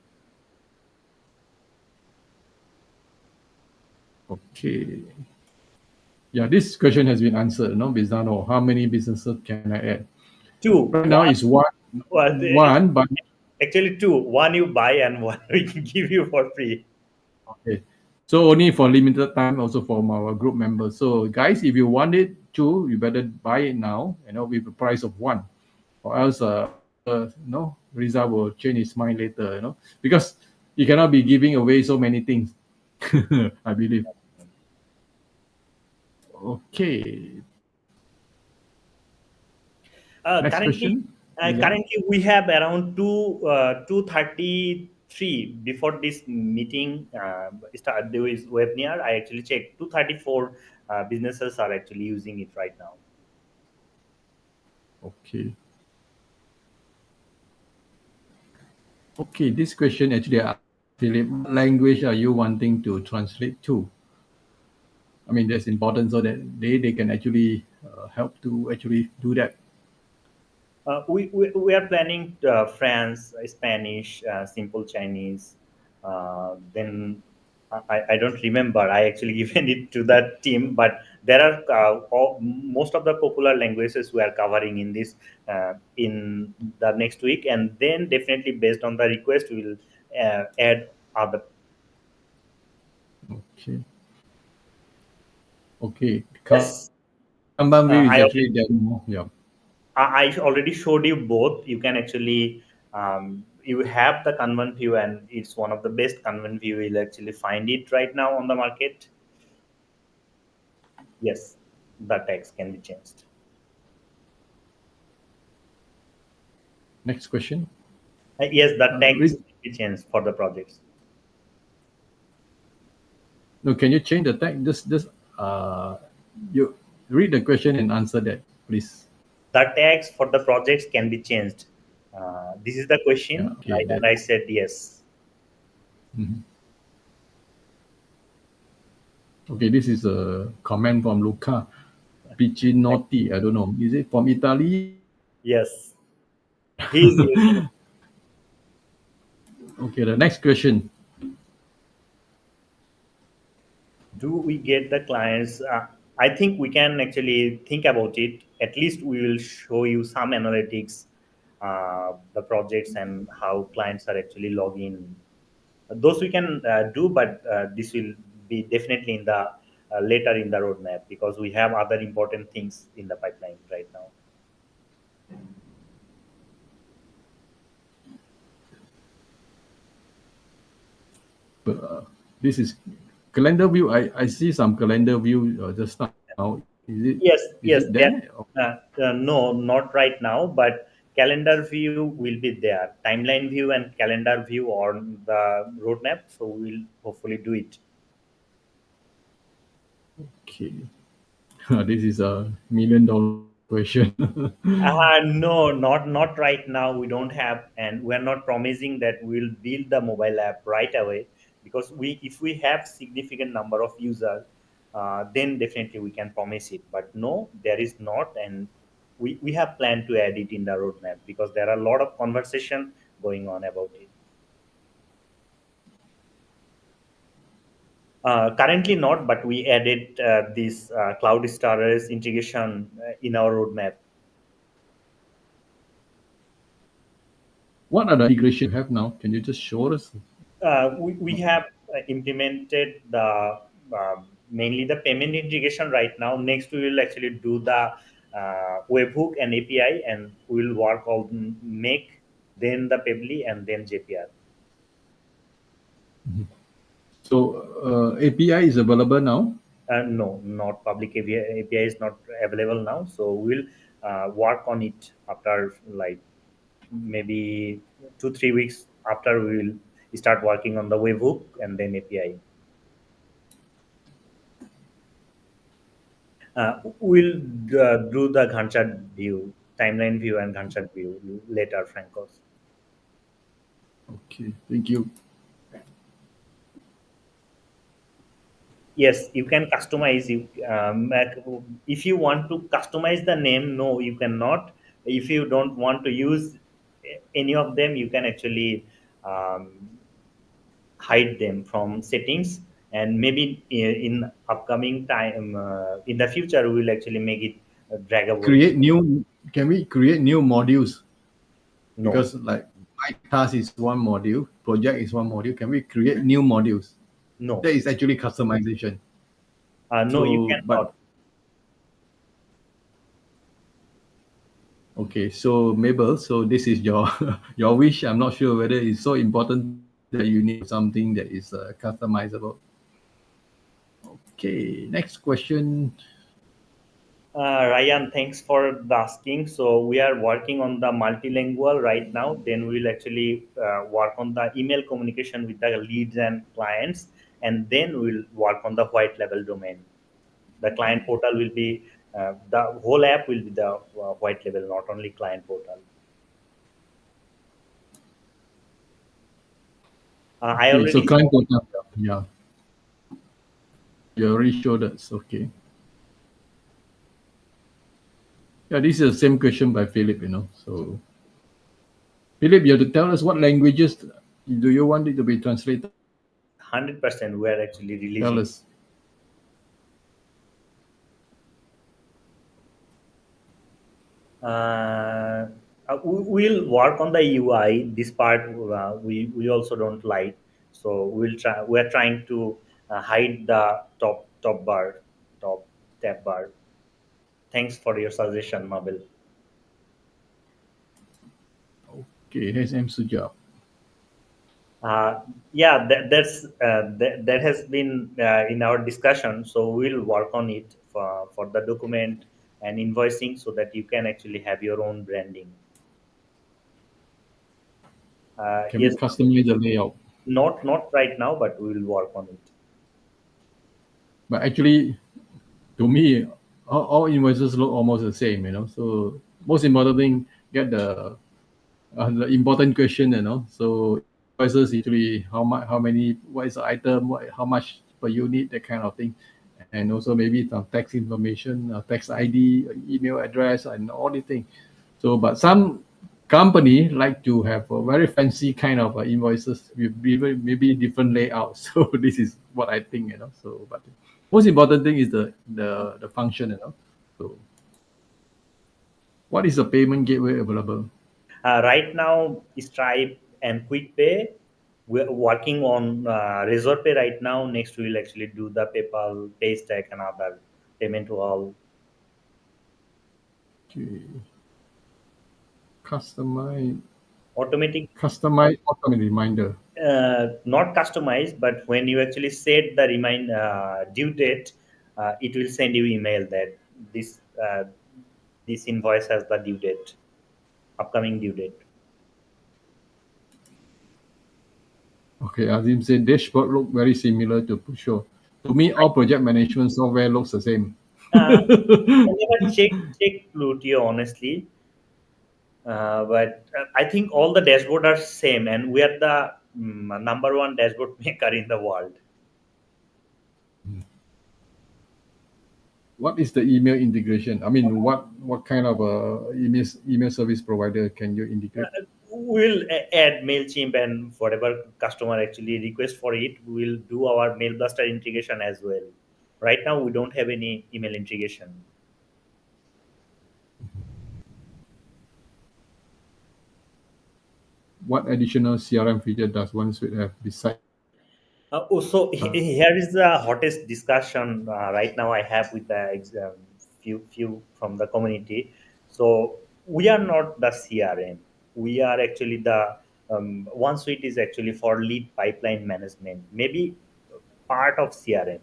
Okay. Yeah, this question has been answered, Bizarro. How many businesses can I add? Two, Right now one, is one, well, one, but actually two. One you buy and one we can give you for free. okay. So only for limited time, also from our group members. So guys, if you want it too, you better buy it now, with the price of one, or else, Riza will change his mind later, because you cannot be giving away so many things. I believe. Okay. Next Currently, question. Rizal. we have around 233 before this meeting start this webinar. I actually checked 234 businesses are actually using it right now. Okay. Okay, this question actually asked Philip, what language are you wanting to translate to? I mean, that's important so that they can actually help to actually do that. We are planning France, Spanish, simple Chinese. Then I don't remember. I actually given it to that team, but there are most of the popular languages we are covering in this in the next week, and then definitely based on the request, we will add other. Okay. Okay. Yes, Kanban view is I actually that more. Yeah. I already showed you both. You can actually you have the convent view, and it's one of the best convent view. You'll actually find it right now on the market. Yes, the text can be changed. Next question. Yes, the text Read. can be changed for the projects. No, can you change the text? Just you read the question and answer that, please. The text for the projects can be changed. This is the Yeah. question, Okay. right? And I said yes. Mhm. Okay. This is a comment from Luca Piccinotti. I don't know. Is it from Italy? Yes, he is using. Okay. The next question. Do we get the clients? I think we can actually think about it. At least we will show you some analytics, the projects and how clients are actually logging. Those we can do, but this will be definitely in the later in the roadmap because we have other important things in the pipeline right now. This is calendar view. I see some calendar view just now. Yes, Is it yes, there? that no, not right now, but calendar view will be there. Timeline view and calendar view on the roadmap, so we'll hopefully do it. Okay. This is a $1 million question. No, not right now. We don't have, and we're not promising that we'll build the mobile app right away, because if we have significant number of users, then definitely we can promise it. But no, there is not, and we have planned to add it in the roadmap, because there are a lot of conversation going on about it. Currently not, but we added this cloud storage integration in our roadmap. What are the integration you have now? Can you just show us? We have implemented the mainly the payment integration right now. Next, we will actually do the webhook and API, and we will work on Make, then the Pebble, and then JPR. So API is available now. No, not public API is not available now. So we'll work on it after like maybe 2 3 weeks after we will start working on the webhook and then API. We'll do the Gantt chart view, timeline view, and Gantt chart view later, Francos. Okay, thank you. Yes, you can customize. If you want to customize the name, no, you cannot. If you don't want to use any of them, you can actually um, hide them from settings. And maybe in upcoming time, in the future, we will actually make it draggable. Create new. Can we create new modules? No, Because like my task is one module, project is one module. Can we create new modules? no, That is actually customization. no, you So, but cannot. okay, so Mabel, so this is your your wish. I'm not sure whether it's so important that you need something that is customizable. Okay, next question. Ryan, thanks for the asking. So we are working on the multilingual right now. Then we'll actually work on the email communication with the leads and clients, and then we'll work on the white label domain. The client portal will be the whole app will be the white label, not only client portal. I Okay, so already client saw. portal. Yeah, you already showed us. Okay. Yeah, this is the same question by Philip. So Philip, you have to tell us what languages do you want it to be translated? 100% we are actually Tell releasing. us. uh, we'll work on the UI. This part we also don't like, so we'll try. We're trying to hide the top bar, top tab bar. Thanks for your suggestion, Mabel. Okay, here's M Sujab. Uh, yeah, that has been in our discussion. So we'll work on it for the document and invoicing, so that you can actually have your own branding. Can we Yes, customize the layout? not right now, but we will work on it. But actually, to me, all invoices look almost the same. So most important thing, get the important question. So invoices usually how many, what is the item, how much per unit, that kind of thing, and also maybe some tax information, tax ID, email address, and all the things. So, but some company like to have a very fancy kind of invoices with maybe different layouts. So this is what I think. So, but most important thing is the function. So, what is the payment gateway available? Right now, Stripe and QuickPay. We're working on Razor Pay right now. Next, we'll actually do the PayPal, Paystack, and other payment to all. Okay. Customize, Automatic, customize automatic reminder. not customized, but when you actually set the due date, it will send you email that this this invoice has the due date, upcoming due date. Okay, Azim said dashboard look very similar to Pusho. To me, all project management software looks the same. Uh, I never check Plutio honestly, but I think all the dashboard are same, and we are the number one dashboard maker in the world. What is the email integration? I mean, what kind of email service provider can you integrate? We'll add Mailchimp, and whatever customer actually request for it, we'll do our Mail Blaster integration as well. Right now, we don't have any email integration. What additional CRM feature does OneSuite have besides? So here is the hottest discussion right now I have with the few from the community. So we are not the CRM. We are actually the OneSuite is actually for lead pipeline management. Maybe part of CRM.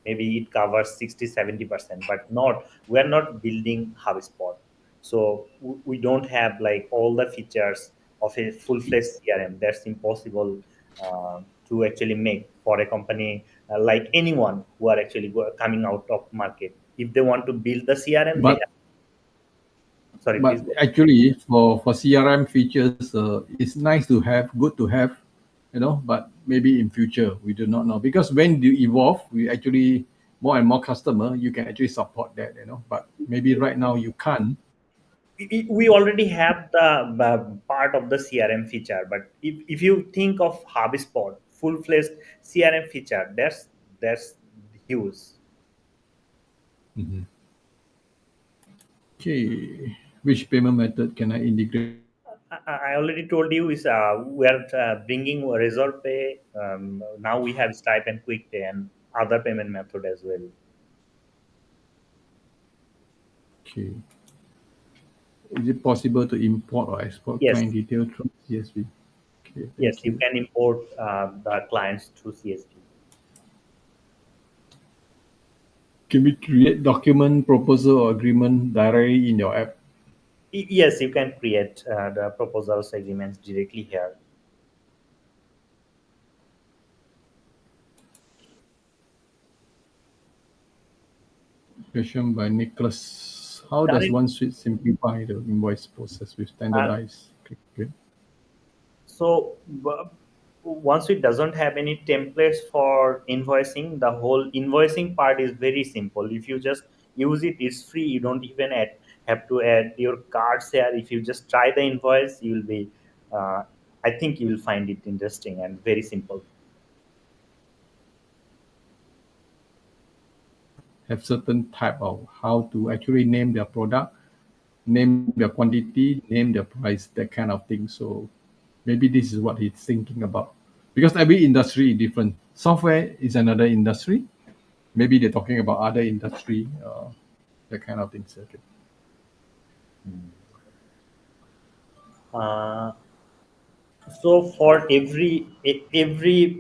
Maybe it covers 60-70%, but not we are not building HubSpot. So we don't have like all the features of a full-fledged CRM. That's impossible to actually make for a company like anyone who are actually coming out of market. If they want to build the CRM, they But have. Sorry, but please go. actually, for CRM features, it's nice to have, good to have, But maybe in future we do not know, because when you evolve, we actually more and more customer, you can actually support that. But maybe right now you can't. We already have the part of the CRM feature, but if you think of HubSpot, full-fledged CRM feature, that's huge. Mhm. Okay, which payment method can I integrate with OneSuite? I already told you is we are bringing Resort Pay. Now we have Stripe and Quick Pay and other payment method as well. Okay, is it possible to import or export Yes, client detail through CSV? Okay, yes, thank you you. can import the clients through CSV. Can we create document, proposal, or agreement directly in your app? Yes, you can create the proposals agreements directly here. Question by Nicholas. How does Current, OneSuite simplify the invoice process with uh, standardized? Okay. So once it doesn't have any templates for invoicing, the whole invoicing part is very simple. If you just use it, it's free. You don't even have to add your cards here. If you just try the invoice, you will be. Uh, I think you will find it interesting and very simple. Have certain type of how to actually name their product, name their quantity, name their price, that kind of thing. So maybe this is what he's thinking about. Because every industry is different. Software is another industry. Maybe they're talking about other industry, that kind of things. Okay. Uh, so for every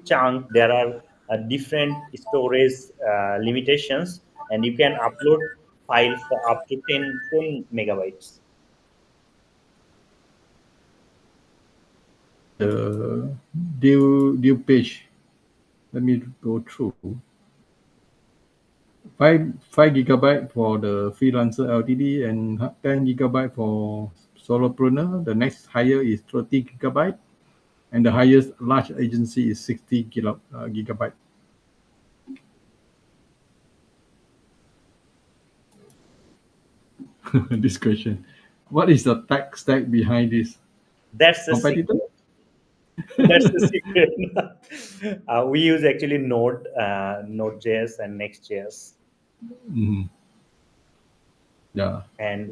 chunk, there are different storage limitations, and you can upload file for up to 10 megabytes. The due page. Let me go through. Five gigabyte for the Freelancer LTD and 10 gigabyte for Solopreneur. The next higher is 30 gigabyte, and the highest large agency is 60 gigabyte. This question: what is the tech stack behind this That's the competitor? secret. That's the secret. We use actually Node.js and Next.js, Mhm. Yeah. and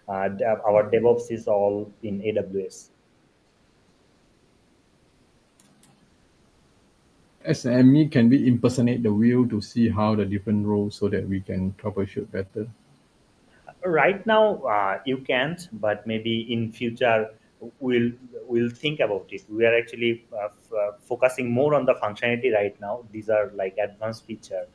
our DevOps is all in AWS. As an ME, can we impersonate the wheel to see how the different roles so that we can troubleshoot better? Right now, you can't, but maybe in future we'll we'll think about it. We are actually focusing more on the functionality right now. These are like advanced feature.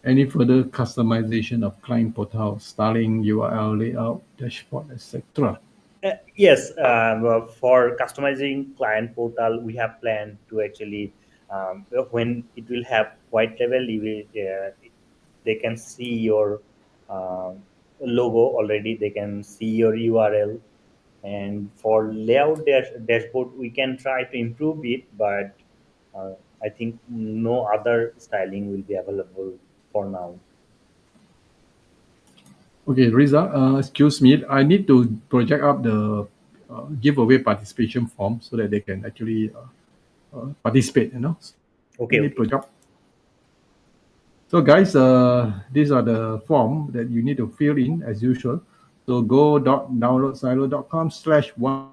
Any further customization of client portal, styling, URL layout, dashboard, etc.? Yes, for customizing client portal, we have planned to actually when it will have white label, they can see your uh, logo already. They can see your URL. And for layout dashboard, we can try to improve it, but I think no other styling will be available for now. Okay, Riza, excuse me. I need to project up the giveaway participation form so that they can actually participate. Let Okay, me okay. project. So, guys, these are the form that you need to fill in as usual. So, go.downloadsilo.com/one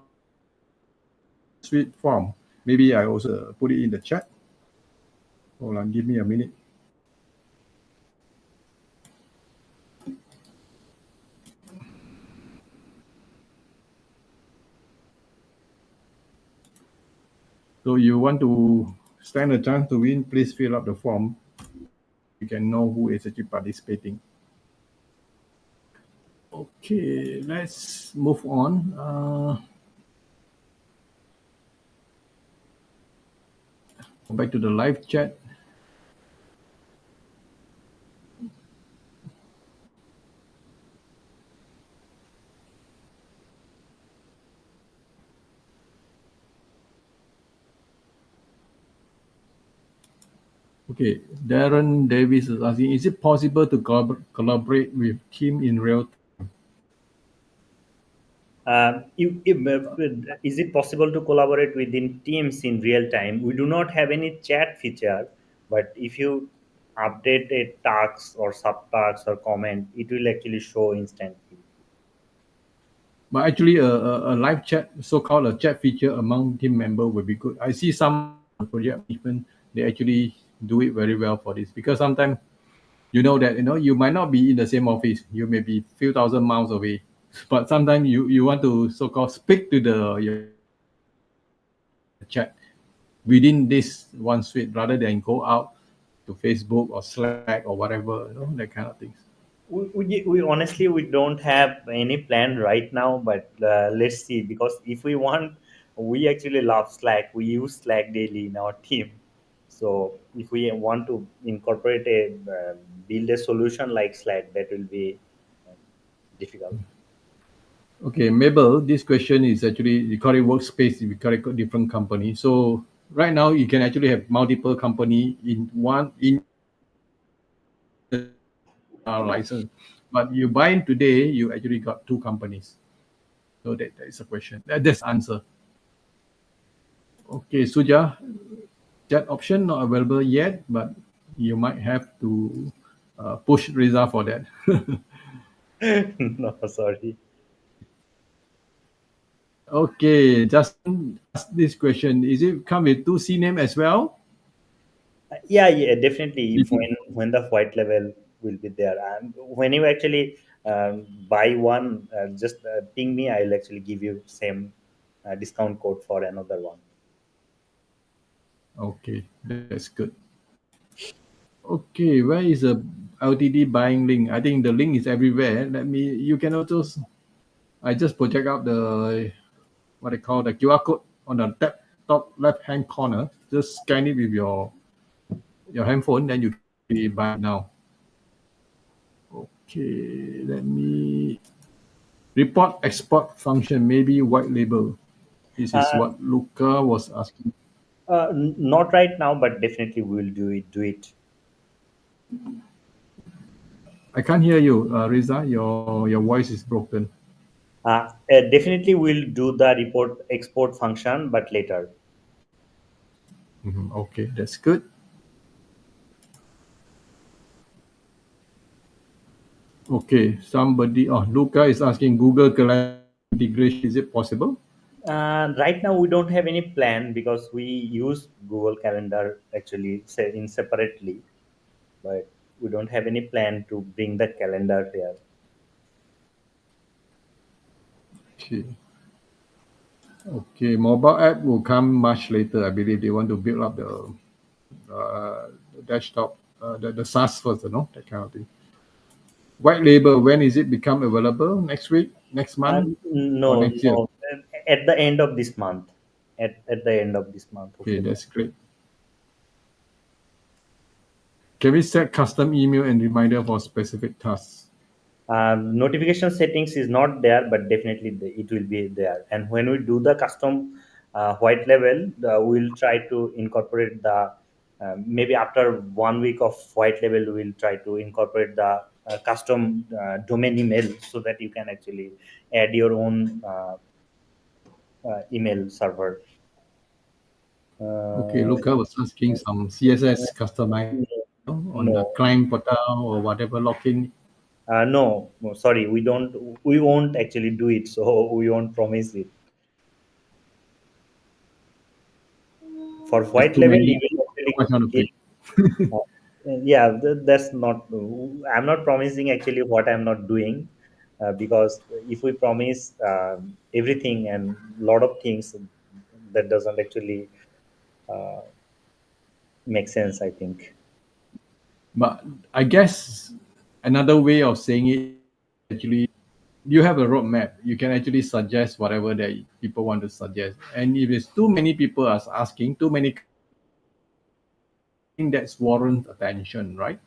suite form. Maybe I also put it in the chat. Hold on, give me a minute. So, you want to stand a chance to win? Please fill up the form so that we can know who is actually participating. Okay, let's move on. Go back to the live chat. Okay, Darren Davis is asking, is it possible to collaborate with team in real time? Is it possible to collaborate within teams in real time? We do not have any chat feature, but if you update a task or subtask or comment, it will actually show instantly. But actually, a live chat, so-called a chat feature among team member would be good. I see some project management, they actually do it very well for this because sometimes you know that you might not be in the same office. You may be few thousand miles away, but sometimes you want to so-called speak to the your chat within this one suite rather than go out to Facebook or Slack or whatever, that kind of things. We honestly we don't have any plan right now, but let's see, because if we want, we actually love Slack. We use Slack daily in our team. So if we want to incorporate build a solution like Slack, that will be uh, difficult. Okay, Mabel, this question is actually you call it workspace, you call it different company. So right now you can actually have multiple company in one in our license. But you buy in today, you actually got two companies. So that is a question. That's the answer. Okay, Suja, that option not available yet, but you might have to push Riza for that. No, sorry. Okay, Justin asked this question. Is it come with two C name as well? Yeah, yeah, definitely. If when the white level will be there, and when you actually buy one, just ping me. I'll actually give you same discount code for another one. Okay, that's good. Okay, where is the LTD buying link? I think the link is everywhere. You can also, I just project out the, what they call the QR code on the top left hand corner. Just scan it with your handphone, then you can actually buy it now. Okay, let me, report export function, maybe white label. This is Uh, what Luca was asking. Not right now, but definitely we will do it. Do it. I can't hear you, Riza. Your voice is broken. Definitely we'll do the report export function, but later. Mhm, okay, that's good. Okay, Luca is asking Google Calendar integration. Is it possible? Right now, we don't have any plan because we use Google Calendar actually in separately, but we don't have any plan to bring the calendar here. Okay. Okay, mobile app will come much later. I believe they want to build up the desktop, the SaaS first, that kind of thing. White label, when is it become available? Next week, next month, or No, next year? no. At the end of this month. At the end of this month, Okay, hopefully. that's great. Can we set custom email and reminder for specific tasks? Notification settings is not there, but definitely it will be there. And when we do the custom white label, we'll try to incorporate the maybe after 1 week of white label, we'll try to incorporate the custom domain email so that you can actually add your own email server. Okay, Uh, Luca was asking some CSS customization, on the no, client portal or whatever login. no, sorry, we don't. We won't actually do it, so we won't promise it. For There's white too label, many, you will too much on actually the get. plate. Yeah, that's not. I'm not promising actually what I'm not doing, because if we promise everything and lot of things, that doesn't actually uh, make sense, I think. But I guess another way of saying it is actually you have a roadmap. You can actually suggest whatever that people want to suggest. And if it's too many people are asking, too many customers are asking, I think that's warrant attention, right?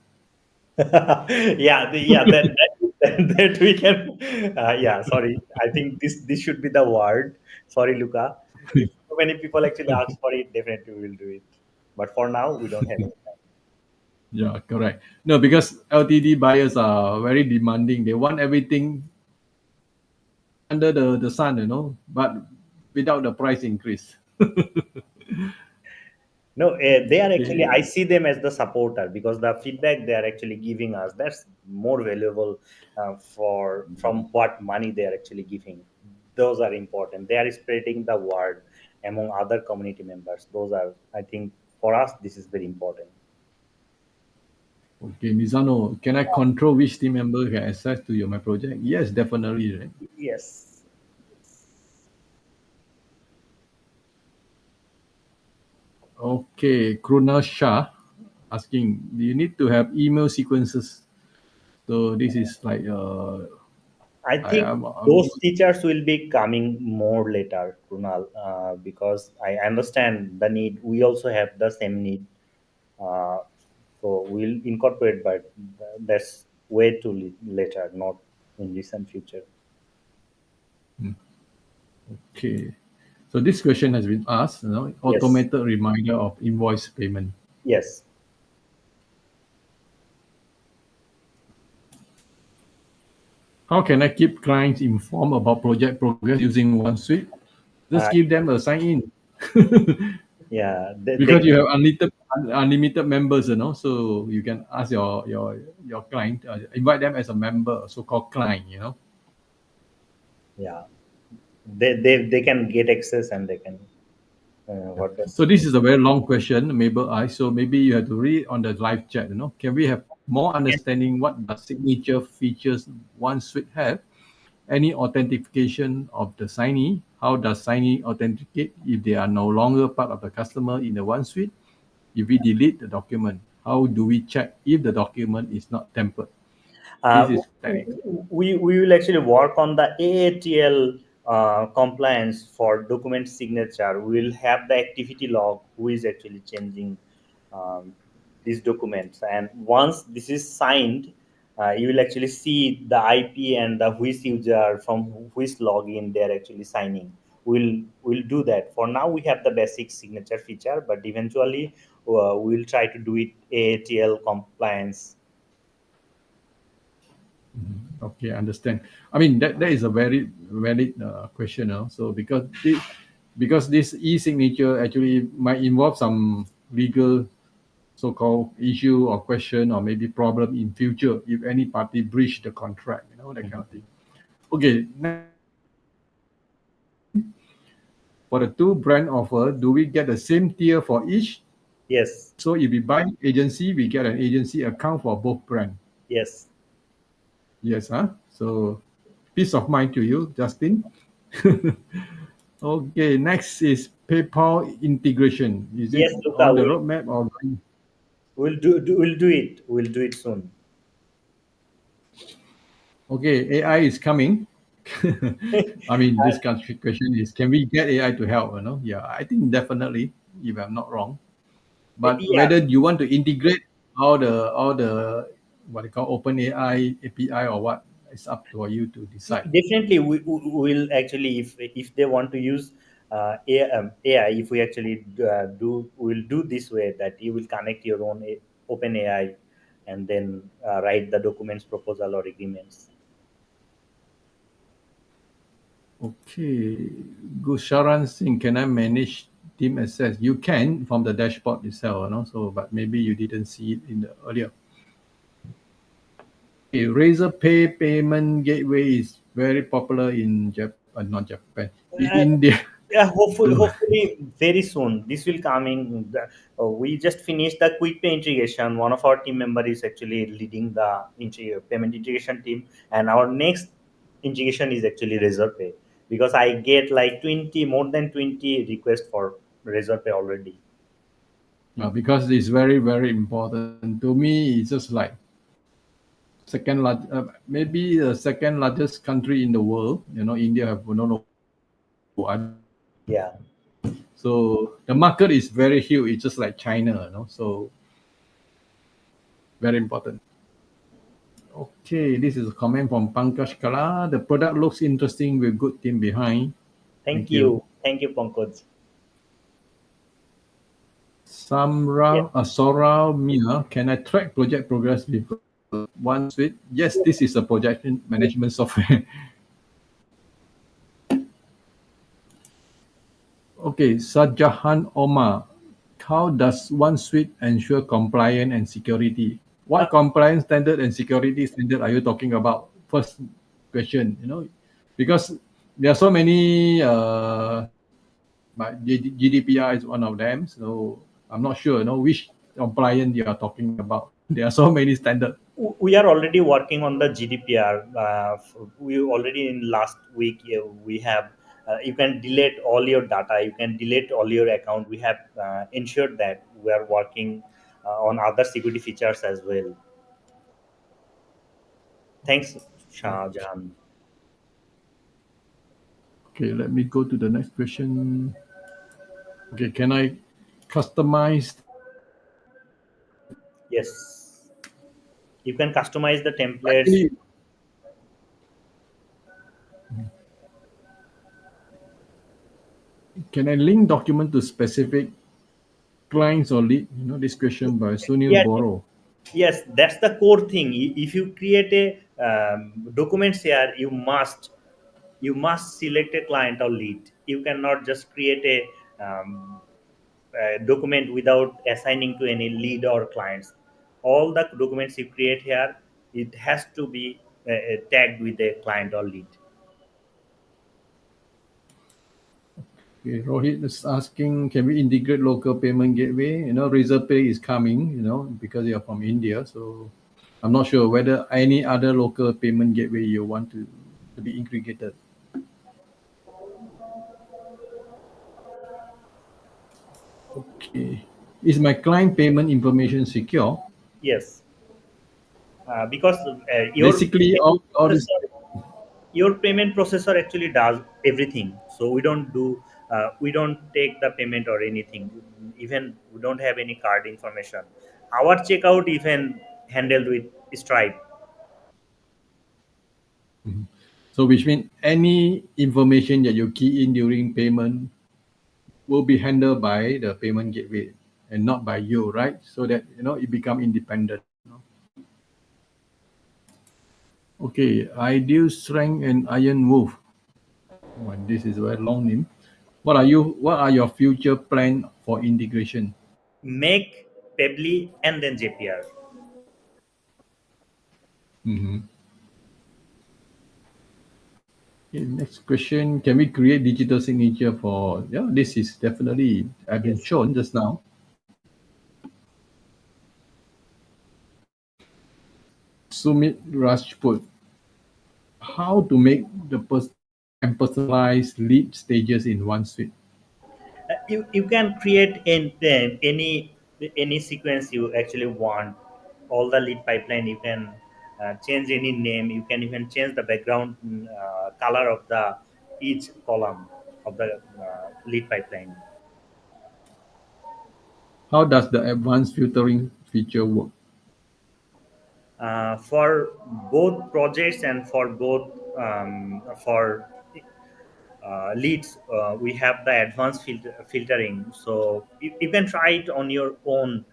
Yeah, that we can. Yeah, sorry. I think this should be the word. Sorry, Luca. If so many people actually ask for it, definitely we will do it. But for now, we don't have any time. Yeah, correct. No, because LTD buyers are very demanding. They want everything under the sun, but without the price increase. No, they are actually. Okay. I see them as the supporter because the feedback they are actually giving us, that's more valuable for from what money they are actually giving. Those are important. They are spreading the word among other community members. Those are, I think, for us this is very important. Okay, Mizano, can I control which team member can access to my project? Yes, definitely, right? Yes. Okay, Kruna Shah asking, do you need to have email sequences? So this is like, I I think am those features will be coming more later, Kunal, because I understand the need. We also have the same need, uh, so we'll incorporate, but that's way too later, not in recent future. okay. So this question has been asked, Yes, automated reminder of invoice payment. yes. How can I keep clients informed about project progress using OneSuite? Just Uh, give them a sign in. yeah, Because you have unlimited members, so you can ask your client, invite them as a member, so-called client, yeah, they can get access and they can what does. So this is a very long question, Mabel I. So maybe you have to read on the live chat. Can we have more understanding what the signature features OneSuite have? Any authentication of the signee? How does signee authenticate if they are no longer part of the customer in the OneSuite? If we delete the document, how do we check if the document is not tempered? This Uh, is technical. we will actually work on the AATL compliance for document signature. We will have the activity log who is actually changing um, these documents, and once this is signed, you will actually see the IP and the which user from which login they are actually signing. We'll do that. For now, we have the basic signature feature, but eventually we'll try to do it AATL compliance. Okay, understand. I mean that is a very valid question. So because this e-signature actually might involve some legal so-called issue or question or maybe problem in future if any party breach the contract, that kind of thing. Okay, next question. Justin, for the two brand offer, do we get the same tier for each? Yes. So if we buy agency, we get an agency account for both brand. Yes. Yes, huh? So peace of mind to you, Justin. Okay, next is PayPal integration. Is it Yes, Luca, on the roadmap or? we'll do it. We'll do it soon. Okay, AI is coming. I mean, this kind of question is, can we get AI to help? Yeah, I think definitely, if I'm not wrong. But Yeah, whether you want to integrate all the what they call open AI API or what, it's up to you to decide. Definitely, we will actually, if they want to use AI, if we actually will do this way, that you will connect your own open AI, and then write the documents, proposal, or agreements. Okay, Gusharan Singh, can I manage team access? You can from the dashboard itself, so but maybe you didn't see it in the earlier. Okay, Razor Pay payment gateway is very popular in not Japan, in Uh, India. yeah, hopefully very soon this will coming. We just finished the quick pay integration. One of our team member is actually leading the payment integration team, and our next integration is actually Razor Pay, because I get like 20, more than 20 requests for Razor Pay already. Because it's very, very important. To me, it's just like maybe the second largest country in the world. India have no know other. Yeah. So the market is very huge. It's just like China, so very important. Okay, this is a comment from Pankaj Kala. The product looks interesting with good team behind. Thank Thank you. you. Thank you, Pankaj. Yeah. Sora Mia, can I track project progress with OneSuite? Yes, this is a project management software. Okay, Sajahan Omar, how does OneSuite ensure compliance and security? Uh, What compliance standard and security standard are you talking about? First question, because there are so many, but GDPR is one of them. So I'm not sure, which compliance you are talking about. There are so many standards. we are already working on the GDPR. We already in last week, we have, you can delete all your data, you can delete all your account. We have ensured that we are working on other security features as well. Thanks, Shah Jahan. Okay, let me go to the next question. Okay, can I customize? Yes, you can customize the templates. Actually, can I link document to specific clients or lead? This question by Sunil Yeah, Boro. yes, that's the core thing. If you create a documents here, you must select a client or lead. You cannot just create a document without assigning to any lead or clients. All the documents you create here, it has to be tagged with a client or lead. Okay, Rohit is asking, can we integrate local payment gateway? Razor Pay is coming, because you're from India. So I'm not sure whether any other local payment gateway you want to be integrated. Okay. Is my client payment information secure? Yes, because Basically, all this. processor your payment processor actually does everything. So we don't take the payment or anything. Even we don't have any card information. Our checkout even handled with Stripe. So which means any information that you key in during payment will be handled by the payment gateway and not by you, right? So that it become independent. Okay, ideal strength and iron wolf. Well, this is a very long name. What are your future plan for integration? Make Pebble and then JPR. Mhm. Okay, next question. Can we create digital signature for, yeah, this is definitely I've been Yes. shown just now. Sumit Rajput. How to make the and personalized lead stages in OneSuite. You can create any sequence you actually want. All the lead pipeline, you can change any name. You can even change the background color of the each column of the lead pipeline. How does the advanced filtering feature work? For both projects and for both for leads, we have the advanced filtering. So you can try it on your own.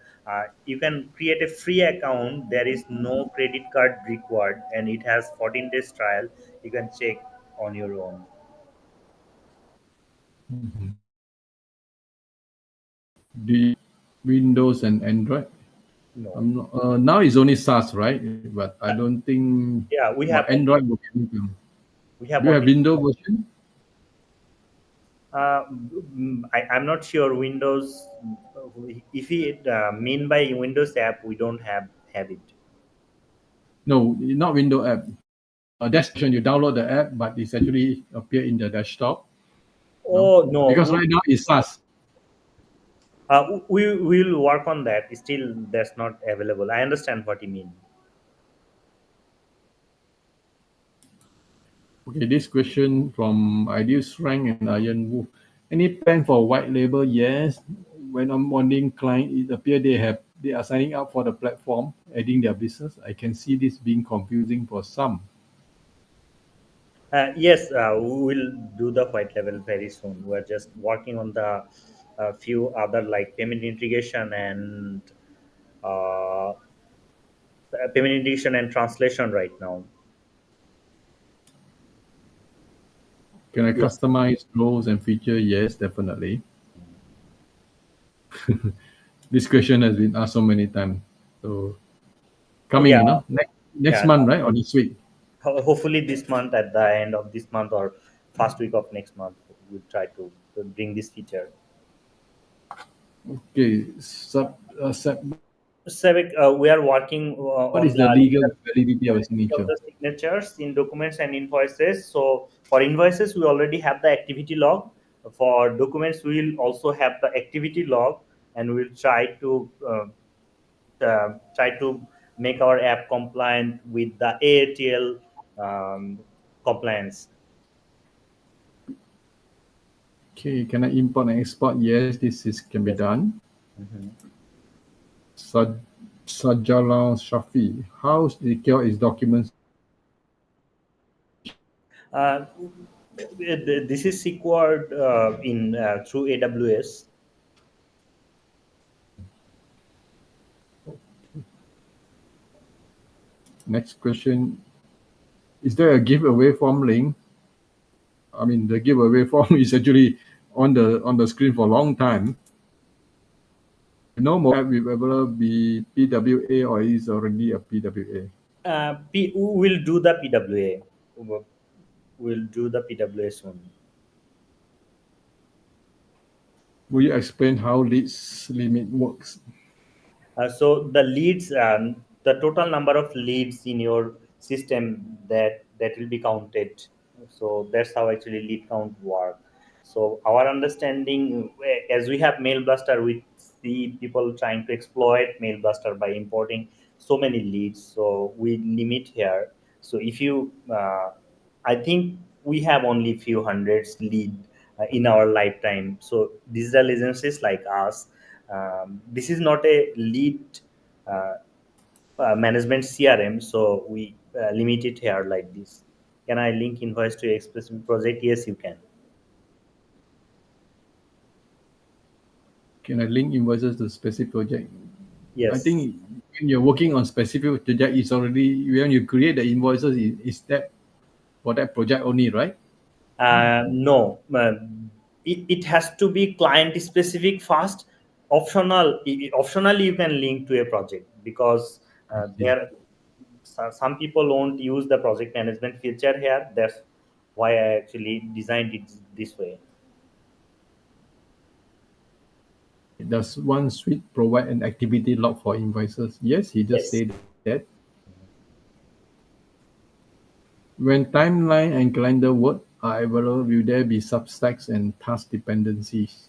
You can create a free account. There is no credit card required, and it has 14 days trial. You can check on your own. The Windows and Android. No. I'm not, now it's only SaaS, right? But I don't think Yeah, we my have Android will be able to. we have Do you have only. Windows version? I'm not sure Windows. If it mean by Windows app, we don't have it. No, not Windows app. Desktop, you download the app, but it's actually appear in the desktop. No, Oh no, because right now it's SaaS. we will work on that. Still, that's not available. I understand what you mean. Okay, this question from Ideal Rank and Iron Wolf. Any plan for white label? Yes. When I'm onboarding client, it appears they are signing up for the platform, adding their business. I can see this being confusing for some. Yes, we will do the white level very soon. We're just working on the few other like payment integration and uh, payment integration and translation right now. Can I Yes. customize roles and feature? Yes, definitely. This question has been asked so many times. So Oh coming, yeah, next yeah. month, right, or this week? Hopefully this month, at the end of this month or first week of next month, we'll try to bring this feature. Okay, Savik, we are working what on is the the legal validity of a validity of signature? the signatures in documents and invoices. So for invoices, we already have the activity log. For documents, we will also have the activity log, and we'll try to make our app compliant with the AATL compliance. Okay, can I import and export? Yes, this is can be Yes. done. Mhm. Sad, Sajalal Shafi. How secure is documents? Uh, this is secured in through AWS. Next question: is there a giveaway form link? I mean, the giveaway form is actually on the screen for a long time. No more app will ever be PWA or is already a PWA. We'll do the PWA. We'll do the PWA soon. Will you explain how leads limit works? So the leads, the total number of leads in your system that will be counted. So that's how actually lead count work. So our understanding, as we have Mail Blaster, we see people trying to exploit Mail Blaster by importing so many leads. So we limit here. So if you, I think we have only few hundreds lead in our lifetime. So digital agencies like us, this is not a lead uh, management CRM, so we limit it here like this. Can I link invoice to a specific project? Yes, you can. Can I link invoices to specific project? I Yes. think when you're working on specific project, it's already when you create the invoices, is that for that project only, right? No, it has to be client specific first. Optionally, you can link to a project because I see. there some people won't use the project management feature here. That's why I actually designed it this way. Does OneSuite provide an activity log for invoices? Yes, he just Yes. said that. When timeline and calendar work are available, will there be substacks and task dependencies?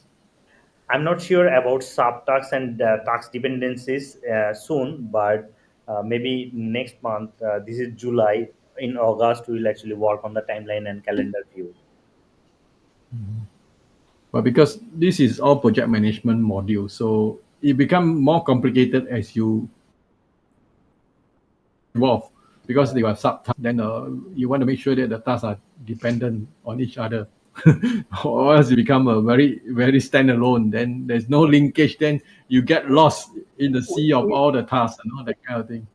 I'm not sure about subtasks and task dependencies soon, but maybe next month. This is July. In August, we will actually work on the timeline and calendar view. But because this is all project management module, so it become more complicated as you involved because they are subtasks. Then you want to make sure that the tasks are dependent on each other, or else you become a very standalone. Then there's no linkage. Then you get lost in the sea of we, all the tasks and all that kind of thing.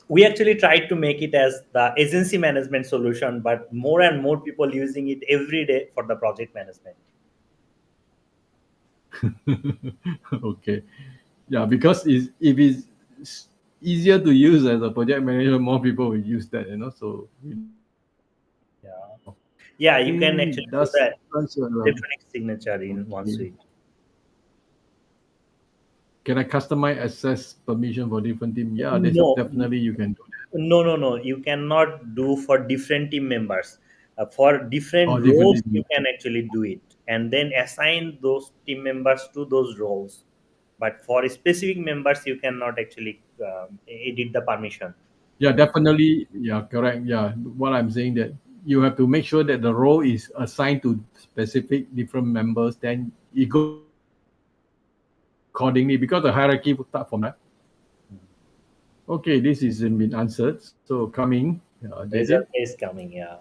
we actually tried to make it as the agency management solution, but more and more people using it every day for the project management. Okay, yeah, because if it's easier to use as a project manager, more people will use that. So Yeah, I yeah, you can think actually do that's that answer. electronic signature in Okay. OneSuite. Can I customize access permission for different team? Yeah, there's No, definitely you can do that. no. You cannot do for different team members. For different Or different roles, you team. can actually do it, and then assign those team members to those roles. But for specific members, you cannot actually edit the permission. Yeah, definitely. Yeah, correct. Yeah, what I'm saying that you have to make sure that the role is assigned to specific different members. Then it goes accordingly because the hierarchy will start from that. Okay, this is been answered. So coming, JJ, Result is coming. Yeah.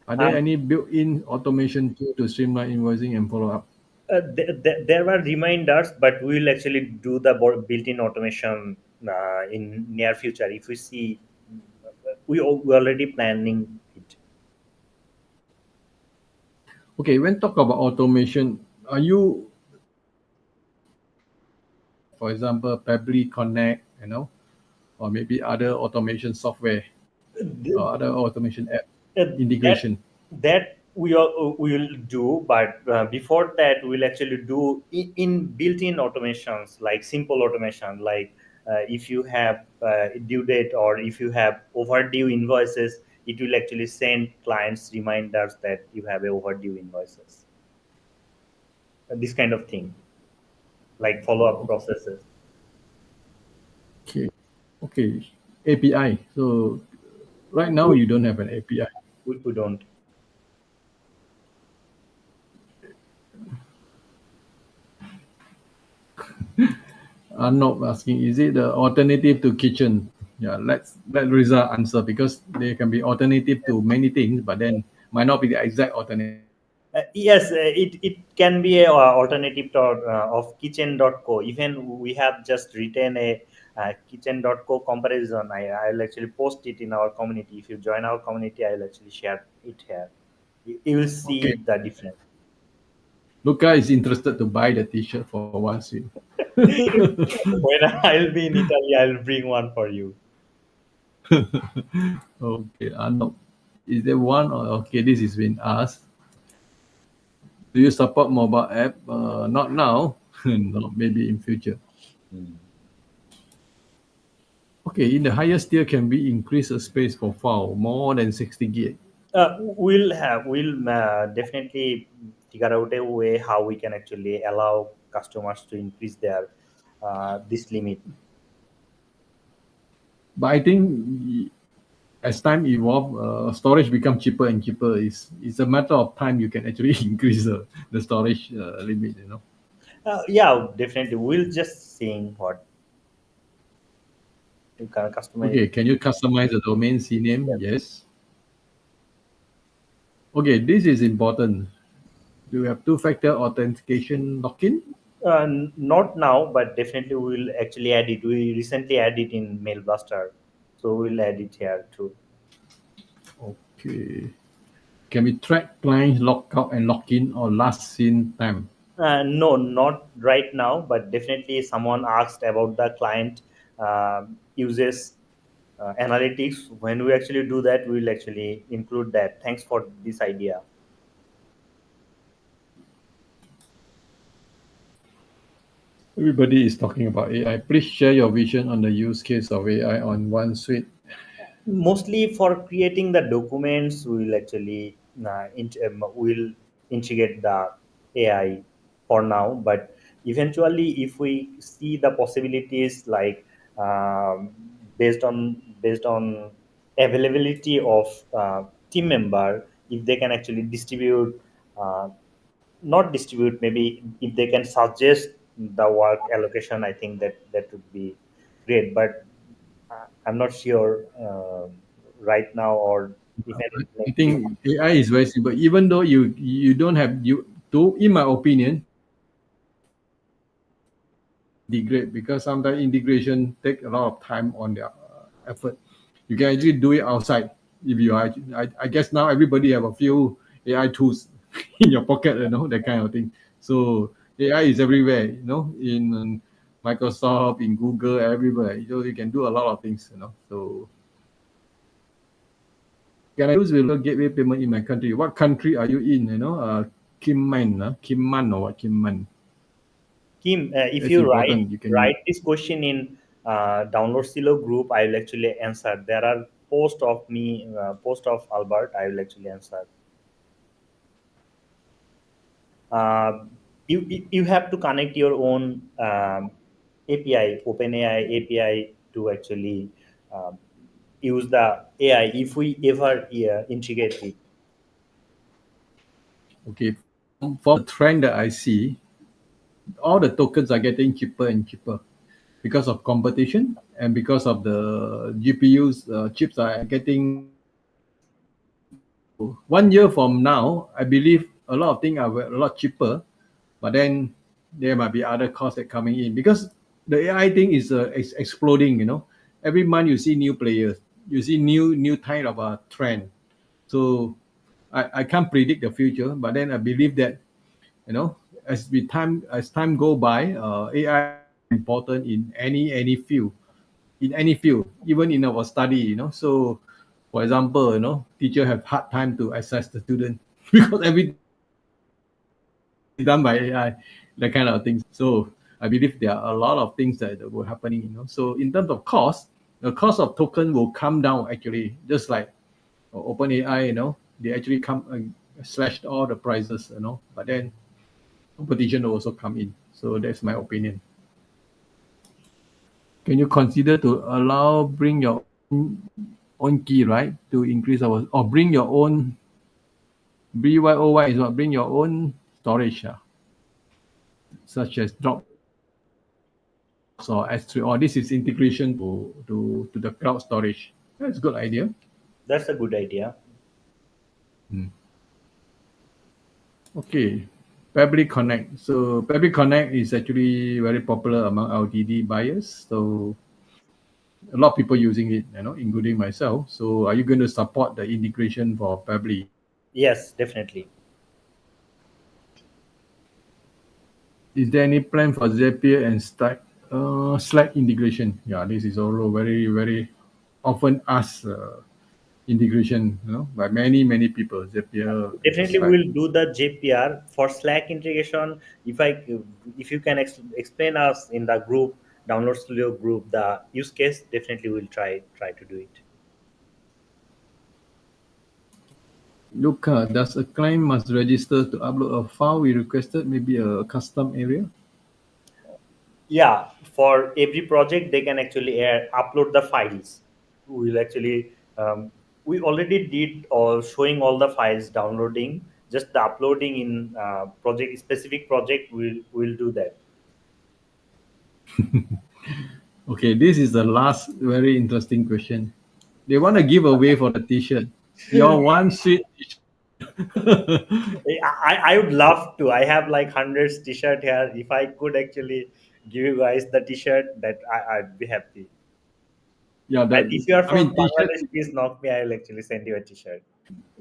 are there Um, any built-in automation tool to streamline invoicing and follow up? there were reminders, but we will actually do the built-in automation in near future. If we see, we already planning it. Okay, when talk about automation, are you, for example, Pebble Connect, or maybe other automation software or other automation app That integration? we will do, but before that we'll actually do in built-in automations, like simple automation, like if you have due date or if you have overdue invoices, it will actually send clients reminders that you have a overdue invoices. This kind of thing, like follow-up processes. Okay, okay, API. So right now we, you don't have an API. we don't. I'm not asking, is it the alternative to kitchen? Yeah, let Riza answer because there can be alternative to many things, but then might not be the exact alternative. Yes, it can be a alternative to, of kitchen.co. Even we have just written a kitchen.co comparison. I'll actually post it in our community. If you join our community, I'll actually share it here. You will Okay, see the difference. Luca is interested to buy the T-shirt for one suit. When I'll be in Italy, I'll bring one for you. Okay, Arnold, is there one? Okay, this is been asked. Do you support mobile app? Not now. No, maybe in future. Okay, in the highest tier can be increase the space for file more than 60 gig. We'll definitely figure out a way how we can actually allow customers to increase their this limit. But I think as time evolve, storage become cheaper and cheaper. It's a matter of time you can actually increase the storage limit. Yeah, definitely. We'll just seeing what you can customize. Okay, can you customize the domain CNAME? Yes. Yes. Okay, this is important. Do you have two-factor authentication login? Not now, but definitely we'll actually add it. We recently added in Mailbuster, so we'll add it here too. Okay. Can we track clients lockout and login or last seen time? No, not right now, but definitely someone asked about the client uses analytics. When we actually do that, we'll actually include that. Thanks for this idea. Everybody is talking about AI. Please share your vision on the use case of AI on OneSuite. Mostly for creating the documents, we'll actually will integrate the AI for now, but eventually if we see the possibilities, like based on availability of team member, if they can actually distribute, uh, not distribute, maybe if they can suggest the work allocation, I think that would be great. But I'm not sure right now, or if I anything. think AI is very simple. Even though you don't have you to, in my opinion, integrate because sometimes integration take a lot of time on their effort. You can actually do it outside if you are. I guess now everybody have a few AI tools in your pocket, that kind of thing. So AI is everywhere, in Microsoft, in Google, everywhere. You can do a lot of things. So can I use will gateway payment in my country? What country are you in? Kim Man or what Kim Man? Kim, if It's you important. You can write this question in download silo group, I will actually answer. There are post of Albert. I will actually answer. Uh, you have to connect your own API, OpenAI API, to actually use the AI if we ever integrate it. okay. For the trend that I see, all the tokens are getting cheaper and cheaper because of competition and because of the GPUs chips are getting. 1 year from now, I believe a lot of things are a lot cheaper, but then there might be other costs that coming in because the AI thing is exploding. Every month you see new players, you see new kind of a trend. So I can't predict the future, but then I believe that you know as time go by, AI is important in any field, even in our study. So for example, teacher have hard time to assess the student because everything is done by AI, that kind of things. So I believe there are a lot of things that were happening. So in terms of cost, the cost of token will come down actually, just like OpenAI. They actually come slashed all the prices. But then competition will also come in. So that's my opinion. Can you consider to allow bring your own key, right, to increase our, or bring your own BYOY is what, bring your own storage, such as Dropbox or S3, or this is integration to the cloud storage. That's a good idea. That's a good idea. Hmm. Okay. Fabric Connect. So Fabric Connect is actually very popular among LTD buyers. So a lot of people using it, including myself. So are you going to support the integration for Fabric? Yes, definitely. Is there any plan for Zapier and Slack integration? Yeah, this is also very, very often asked integration, by many people, Zapier and Definitely, Slack. we'll do the JPR for Slack integration. If you can explain us in the group, download studio group, the use case, definitely we'll try to do it. Luca, does a client must register to upload a file we requested, maybe a custom area? Yeah, for every project they can actually upload the files. We'll actually we already did all showing all the files downloading, just the uploading in project specific project. We'll do that. Okay, this is the last very interesting question. They want to give away for the t-shirt. Your one sweet I would love to. I have like hundreds t-shirt here. If I could actually give you guys the t-shirt, that I'd be happy. yeah, And if you are I from mean t-shirt. Bangladesh, please knock me. I'll actually send you a t-shirt.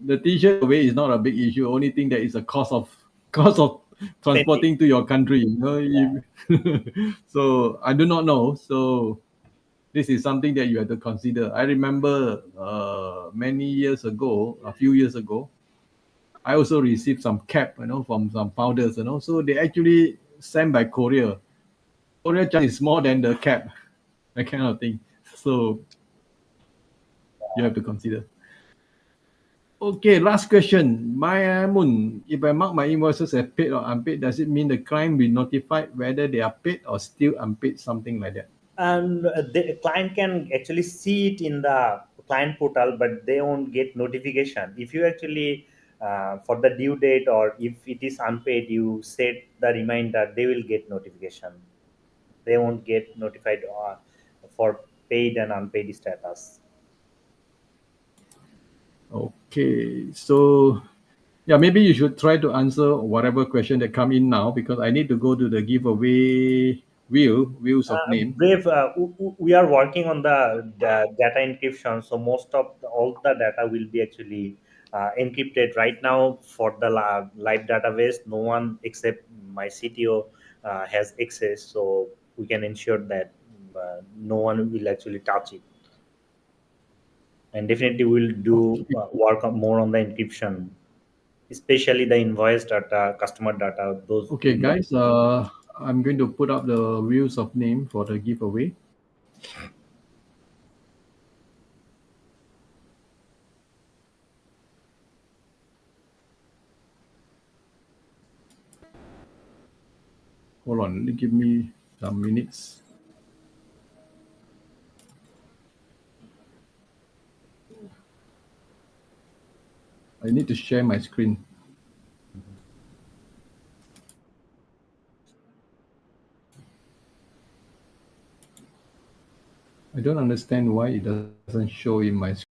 The t-shirt away is not a big issue. Only thing that is a cost of Sending. transporting to your country. So I do not know. So this is something that you have to consider. I remember many years ago, a few years ago, I also received some cap, from some founders, So they actually sent by courier. Courier charge is more than the cap, that kind of thing. So you have to consider. Okay, last question. My Moon, if I mark my invoices as paid or unpaid, does it mean the client will notify whether they are paid or still unpaid, something like that? And the client can actually see it in the client portal, but they won't get notification. If you actually for the due date, or if it is unpaid, you set the reminder, they will get notification. They won't get notified for paid and unpaid status. Okay, so yeah, maybe you should try to answer whatever question that come in now because I need to go to the giveaway wheels of name. Brave, we are working on the data encryption, so most of all the data will be actually encrypted right now for the live database. No one except my CTO has access, so we can ensure that no one will actually touch it. And definitely, we'll do Okay, work more on the encryption, especially the invoice data, customer data. Those okay, will be. guys. I'm going to put up the wheels of name for the giveaway. Hold on, give me some minutes. I need to share my screen. I don't understand why it doesn't show in my screen.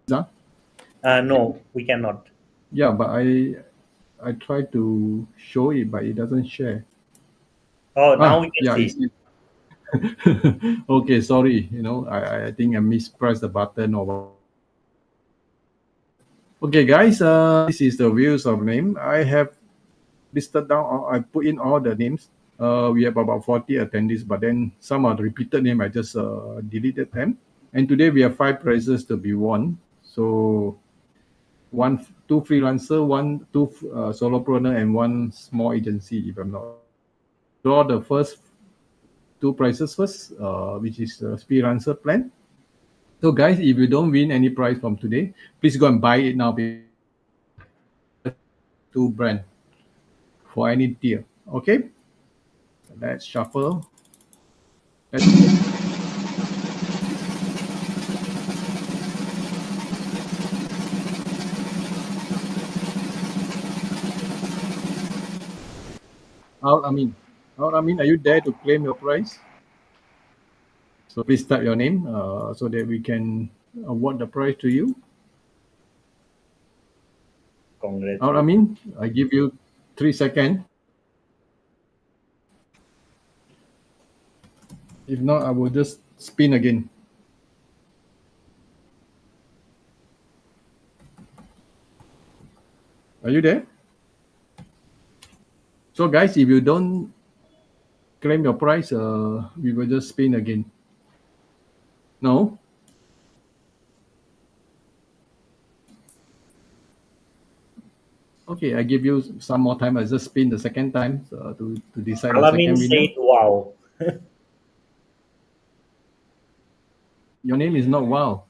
Huh? No, we cannot. Yeah, but I try to show it, but it doesn't share. Oh, now Ah, we can yeah, see. it's okay. Sorry, I think I mispressed the button or. Okay, guys. This is the views of name. I have listed down. I put in all the names. We have about 40 attendees, but then some are the repeated name. I just deleted them. And today we have 5 prizes to be won. So two freelancer, two solopreneur, and one small agency. If I'm not draw the first two prizes first, which is the freelancer plan. So guys, if you don't win any prize from today, please go and buy it now. Two brand for any tier. Okay, let's shuffle. Let's out. Amin, are you there to claim your prize? So please type your name so that we can award the prize to you. Out Congratulations. Amin, I give you 3 seconds. If not, I will just spin again. Are you there? So guys, if you don't claim your prize, we will just spin again. No? Okay, I give you some more time. I just spin the second time to decide the Alamin second winner. said, "Wow." Your name is not Wow.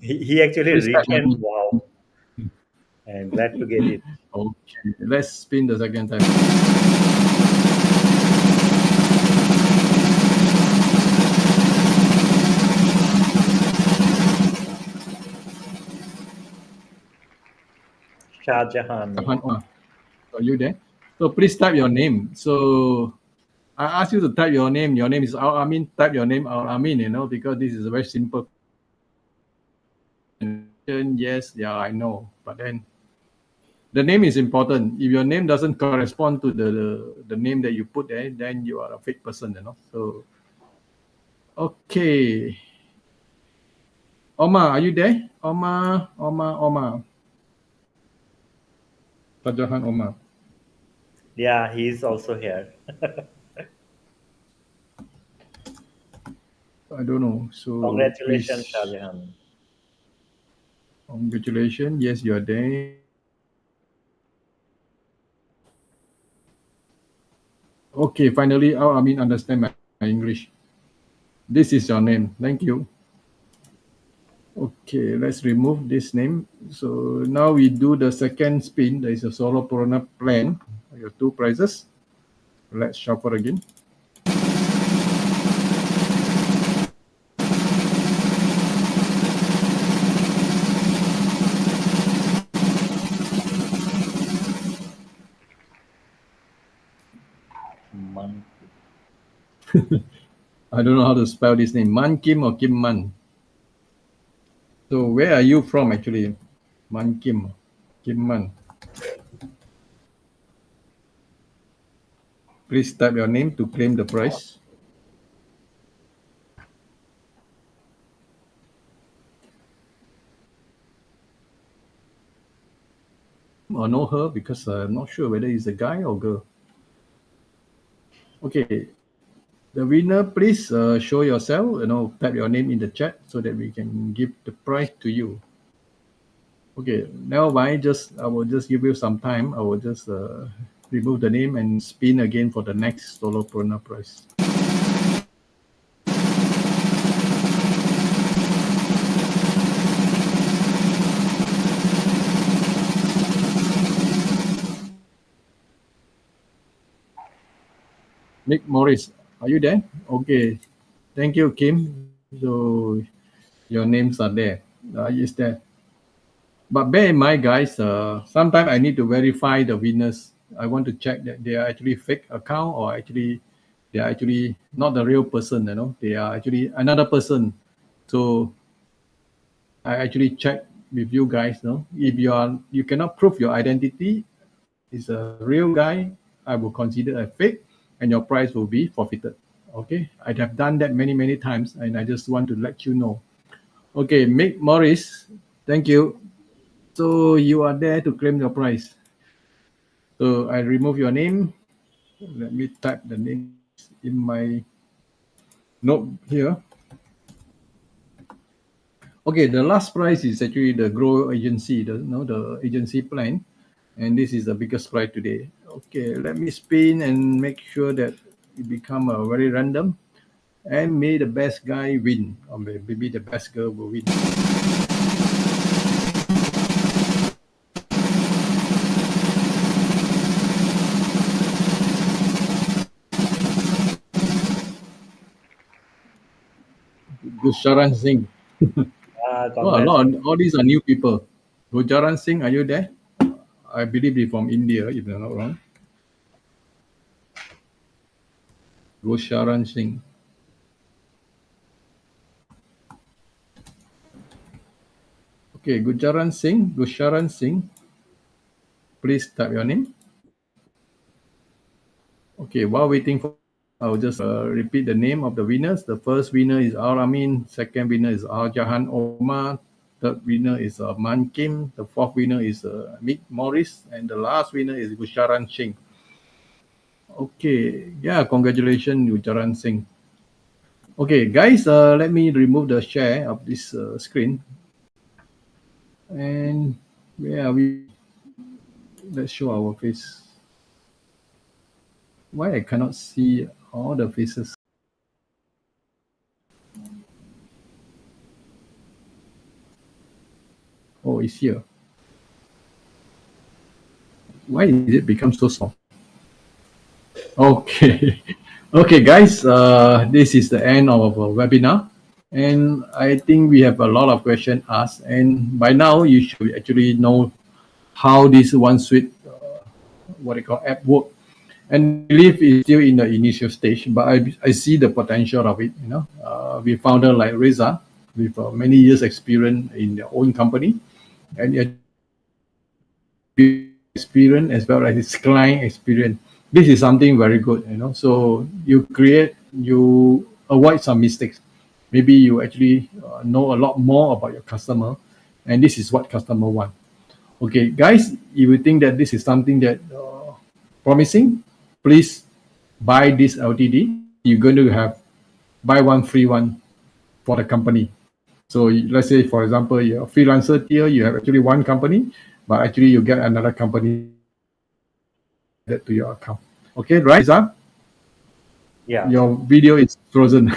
He actually Please type your written name. "Wow," and glad to get it. Okay, let's spin the second time. Shah Jahan. Yeah. Tahan Omar, are you there? So please type your name. So I ask you to type your name. Your name is Al Amin. Type your name Al Amin, because this is a very simple. Yes, yeah, I know. But then the name is important. If your name doesn't correspond to the name that you put there, then you are a fake person. So okay. Omar, are you there? Omar. Tajahan Omar. Yeah, he's also here. I don't know. So Congratulations, Shah please, Jahan. congratulations. Yes, you are there. Okay, finally, I mean, understand my English. This is your name. Thank you. Okay, let's remove this name. So now we do the second spin. There is a solopreneur plan. Your two prizes. Let's shuffle again. I don't know how to spell this name. Man Kim or Kim Man. So where are you from actually? Man Kim, Kim Man. Please type your name to claim the prize. Or know her because I'm not sure whether he's a guy or girl. Okay, the winner, please show yourself. Type your name in the chat so that we can give the prize to you. Okay, now I will just give you some time. I will just remove the name and spin again for the next solopreneur prize. Nick Morris, are you there? Okay, thank you, Kim. So your names are there. Is there? But bear in mind, guys, sometimes I need to verify the winners. I want to check that they are actually fake account or actually they are actually not the real person, they are actually another person. So I actually check with you guys, if you cannot prove your identity is a real guy, I will consider a fake and your prize will be forfeited. Okay, I have done that many, many times and I just want to let you know. Okay, Mick Morris, thank you. So you are there to claim your prize. So I remove your name. Let me type the name in my note here. Okay, the last prize is actually the Grow Agency, the agency plan, and this is the biggest prize today. Okay, let me spin and make sure that it become a very random, and may the best guy win, or maybe the best girl will win. Gusharan Singh. Oh, Congrats. all these are new people. Gujaran Singh, are you there? I believe he's from India, if I'm not wrong. Gusharan Singh. Okay, Gusharan Singh, please type your name. Okay, while waiting for, I'll just repeat the name of the winners. The first winner is Al Amin, second winner is Al Jahan Omar, third winner is Man Kim, the fourth winner is Mick Morris, and the last winner is Gusharan Singh. Okay, yeah, congratulations, Gusharan Singh. Okay, guys, let me remove the share of this screen. And where are we? Let's show our face. Why I cannot see all the faces? Oh, it's here. Why did it become so small? Okay. Okay, guys, this is the end of our webinar. And I think we have a lot of questions asked. And by now, you should actually know how this OneSuite, what they call app work. And I believe it's still in the initial stage, but I see the potential of it. We founder like Reza with many years experience in their own company, and experience as well as his client experience. This is something very good. So you avoid some mistakes. Maybe you actually know a lot more about your customer, and this is what customer want. Okay, guys, if you think that this is something that promising, please buy this LTD. You're going to have buy one free one for the company. So let's say, for example, you're a freelancer tier, you have actually one company, but actually you get another company that to your account. Okay, right, Zan? Yeah. Your video is frozen.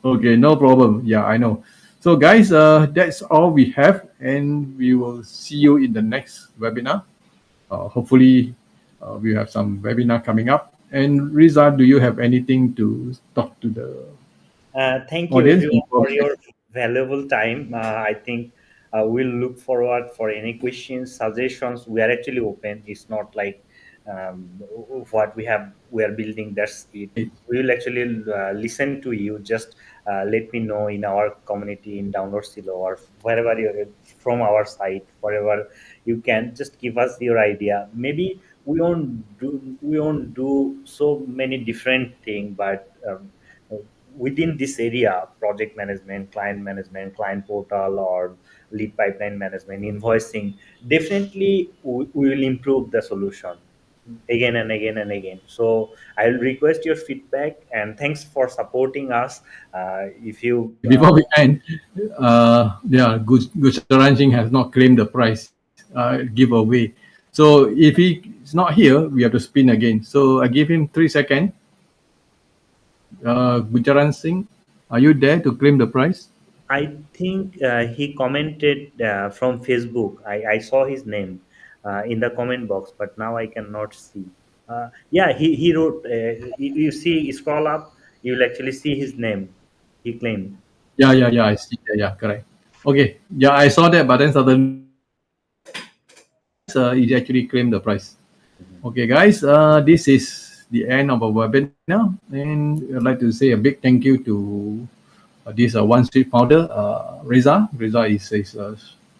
Okay, no problem. Yeah, I know. So guys, that's all we have, and we will see you in the next webinar. Hopefully, we have some webinar coming up. And Riza, do you have anything to talk to the Thank you audience everyone before for we end? your valuable time. I think we'll look forward for any questions, suggestions. We are actually open. It's not like what we are building. That's it. Right. We will actually listen to you. Just let me know in our community in Download Silo or wherever you're from our site, wherever you can. Just give us your idea. Maybe we won't do so many different things, but within this area, project management, client portal, or lead pipeline management, invoicing, definitely we will improve the solution again and again and again. So I'll request your feedback, and thanks for supporting us. If you Okay, before we end, yeah, Gujaranjing has not claimed the prize giveaway. So if he's not here, we have to spin again. So I give him 3 seconds. Gujaran Singh, are you there to claim the prize? I think he commented from Facebook. I saw his name in the comment box, but now I cannot see. Yeah, he wrote. You see, scroll up, you will actually see his name. He claimed. Yeah, I see. Yeah, correct. Okay, yeah, I saw that, but then suddenly he actually claimed the prize. Okay, guys, this is the end of our webinar, and I'd like to say a big thank you to this OneSuite founder, Reza. Reza is his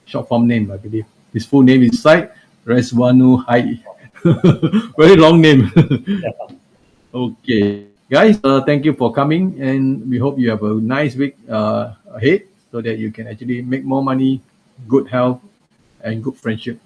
short form name, I believe. His full name is Syed Rezwanul Haque. Very long name. Okay, guys, thank you for coming, and we hope you have a nice week ahead so that you can actually make more money, good health, and good friendship.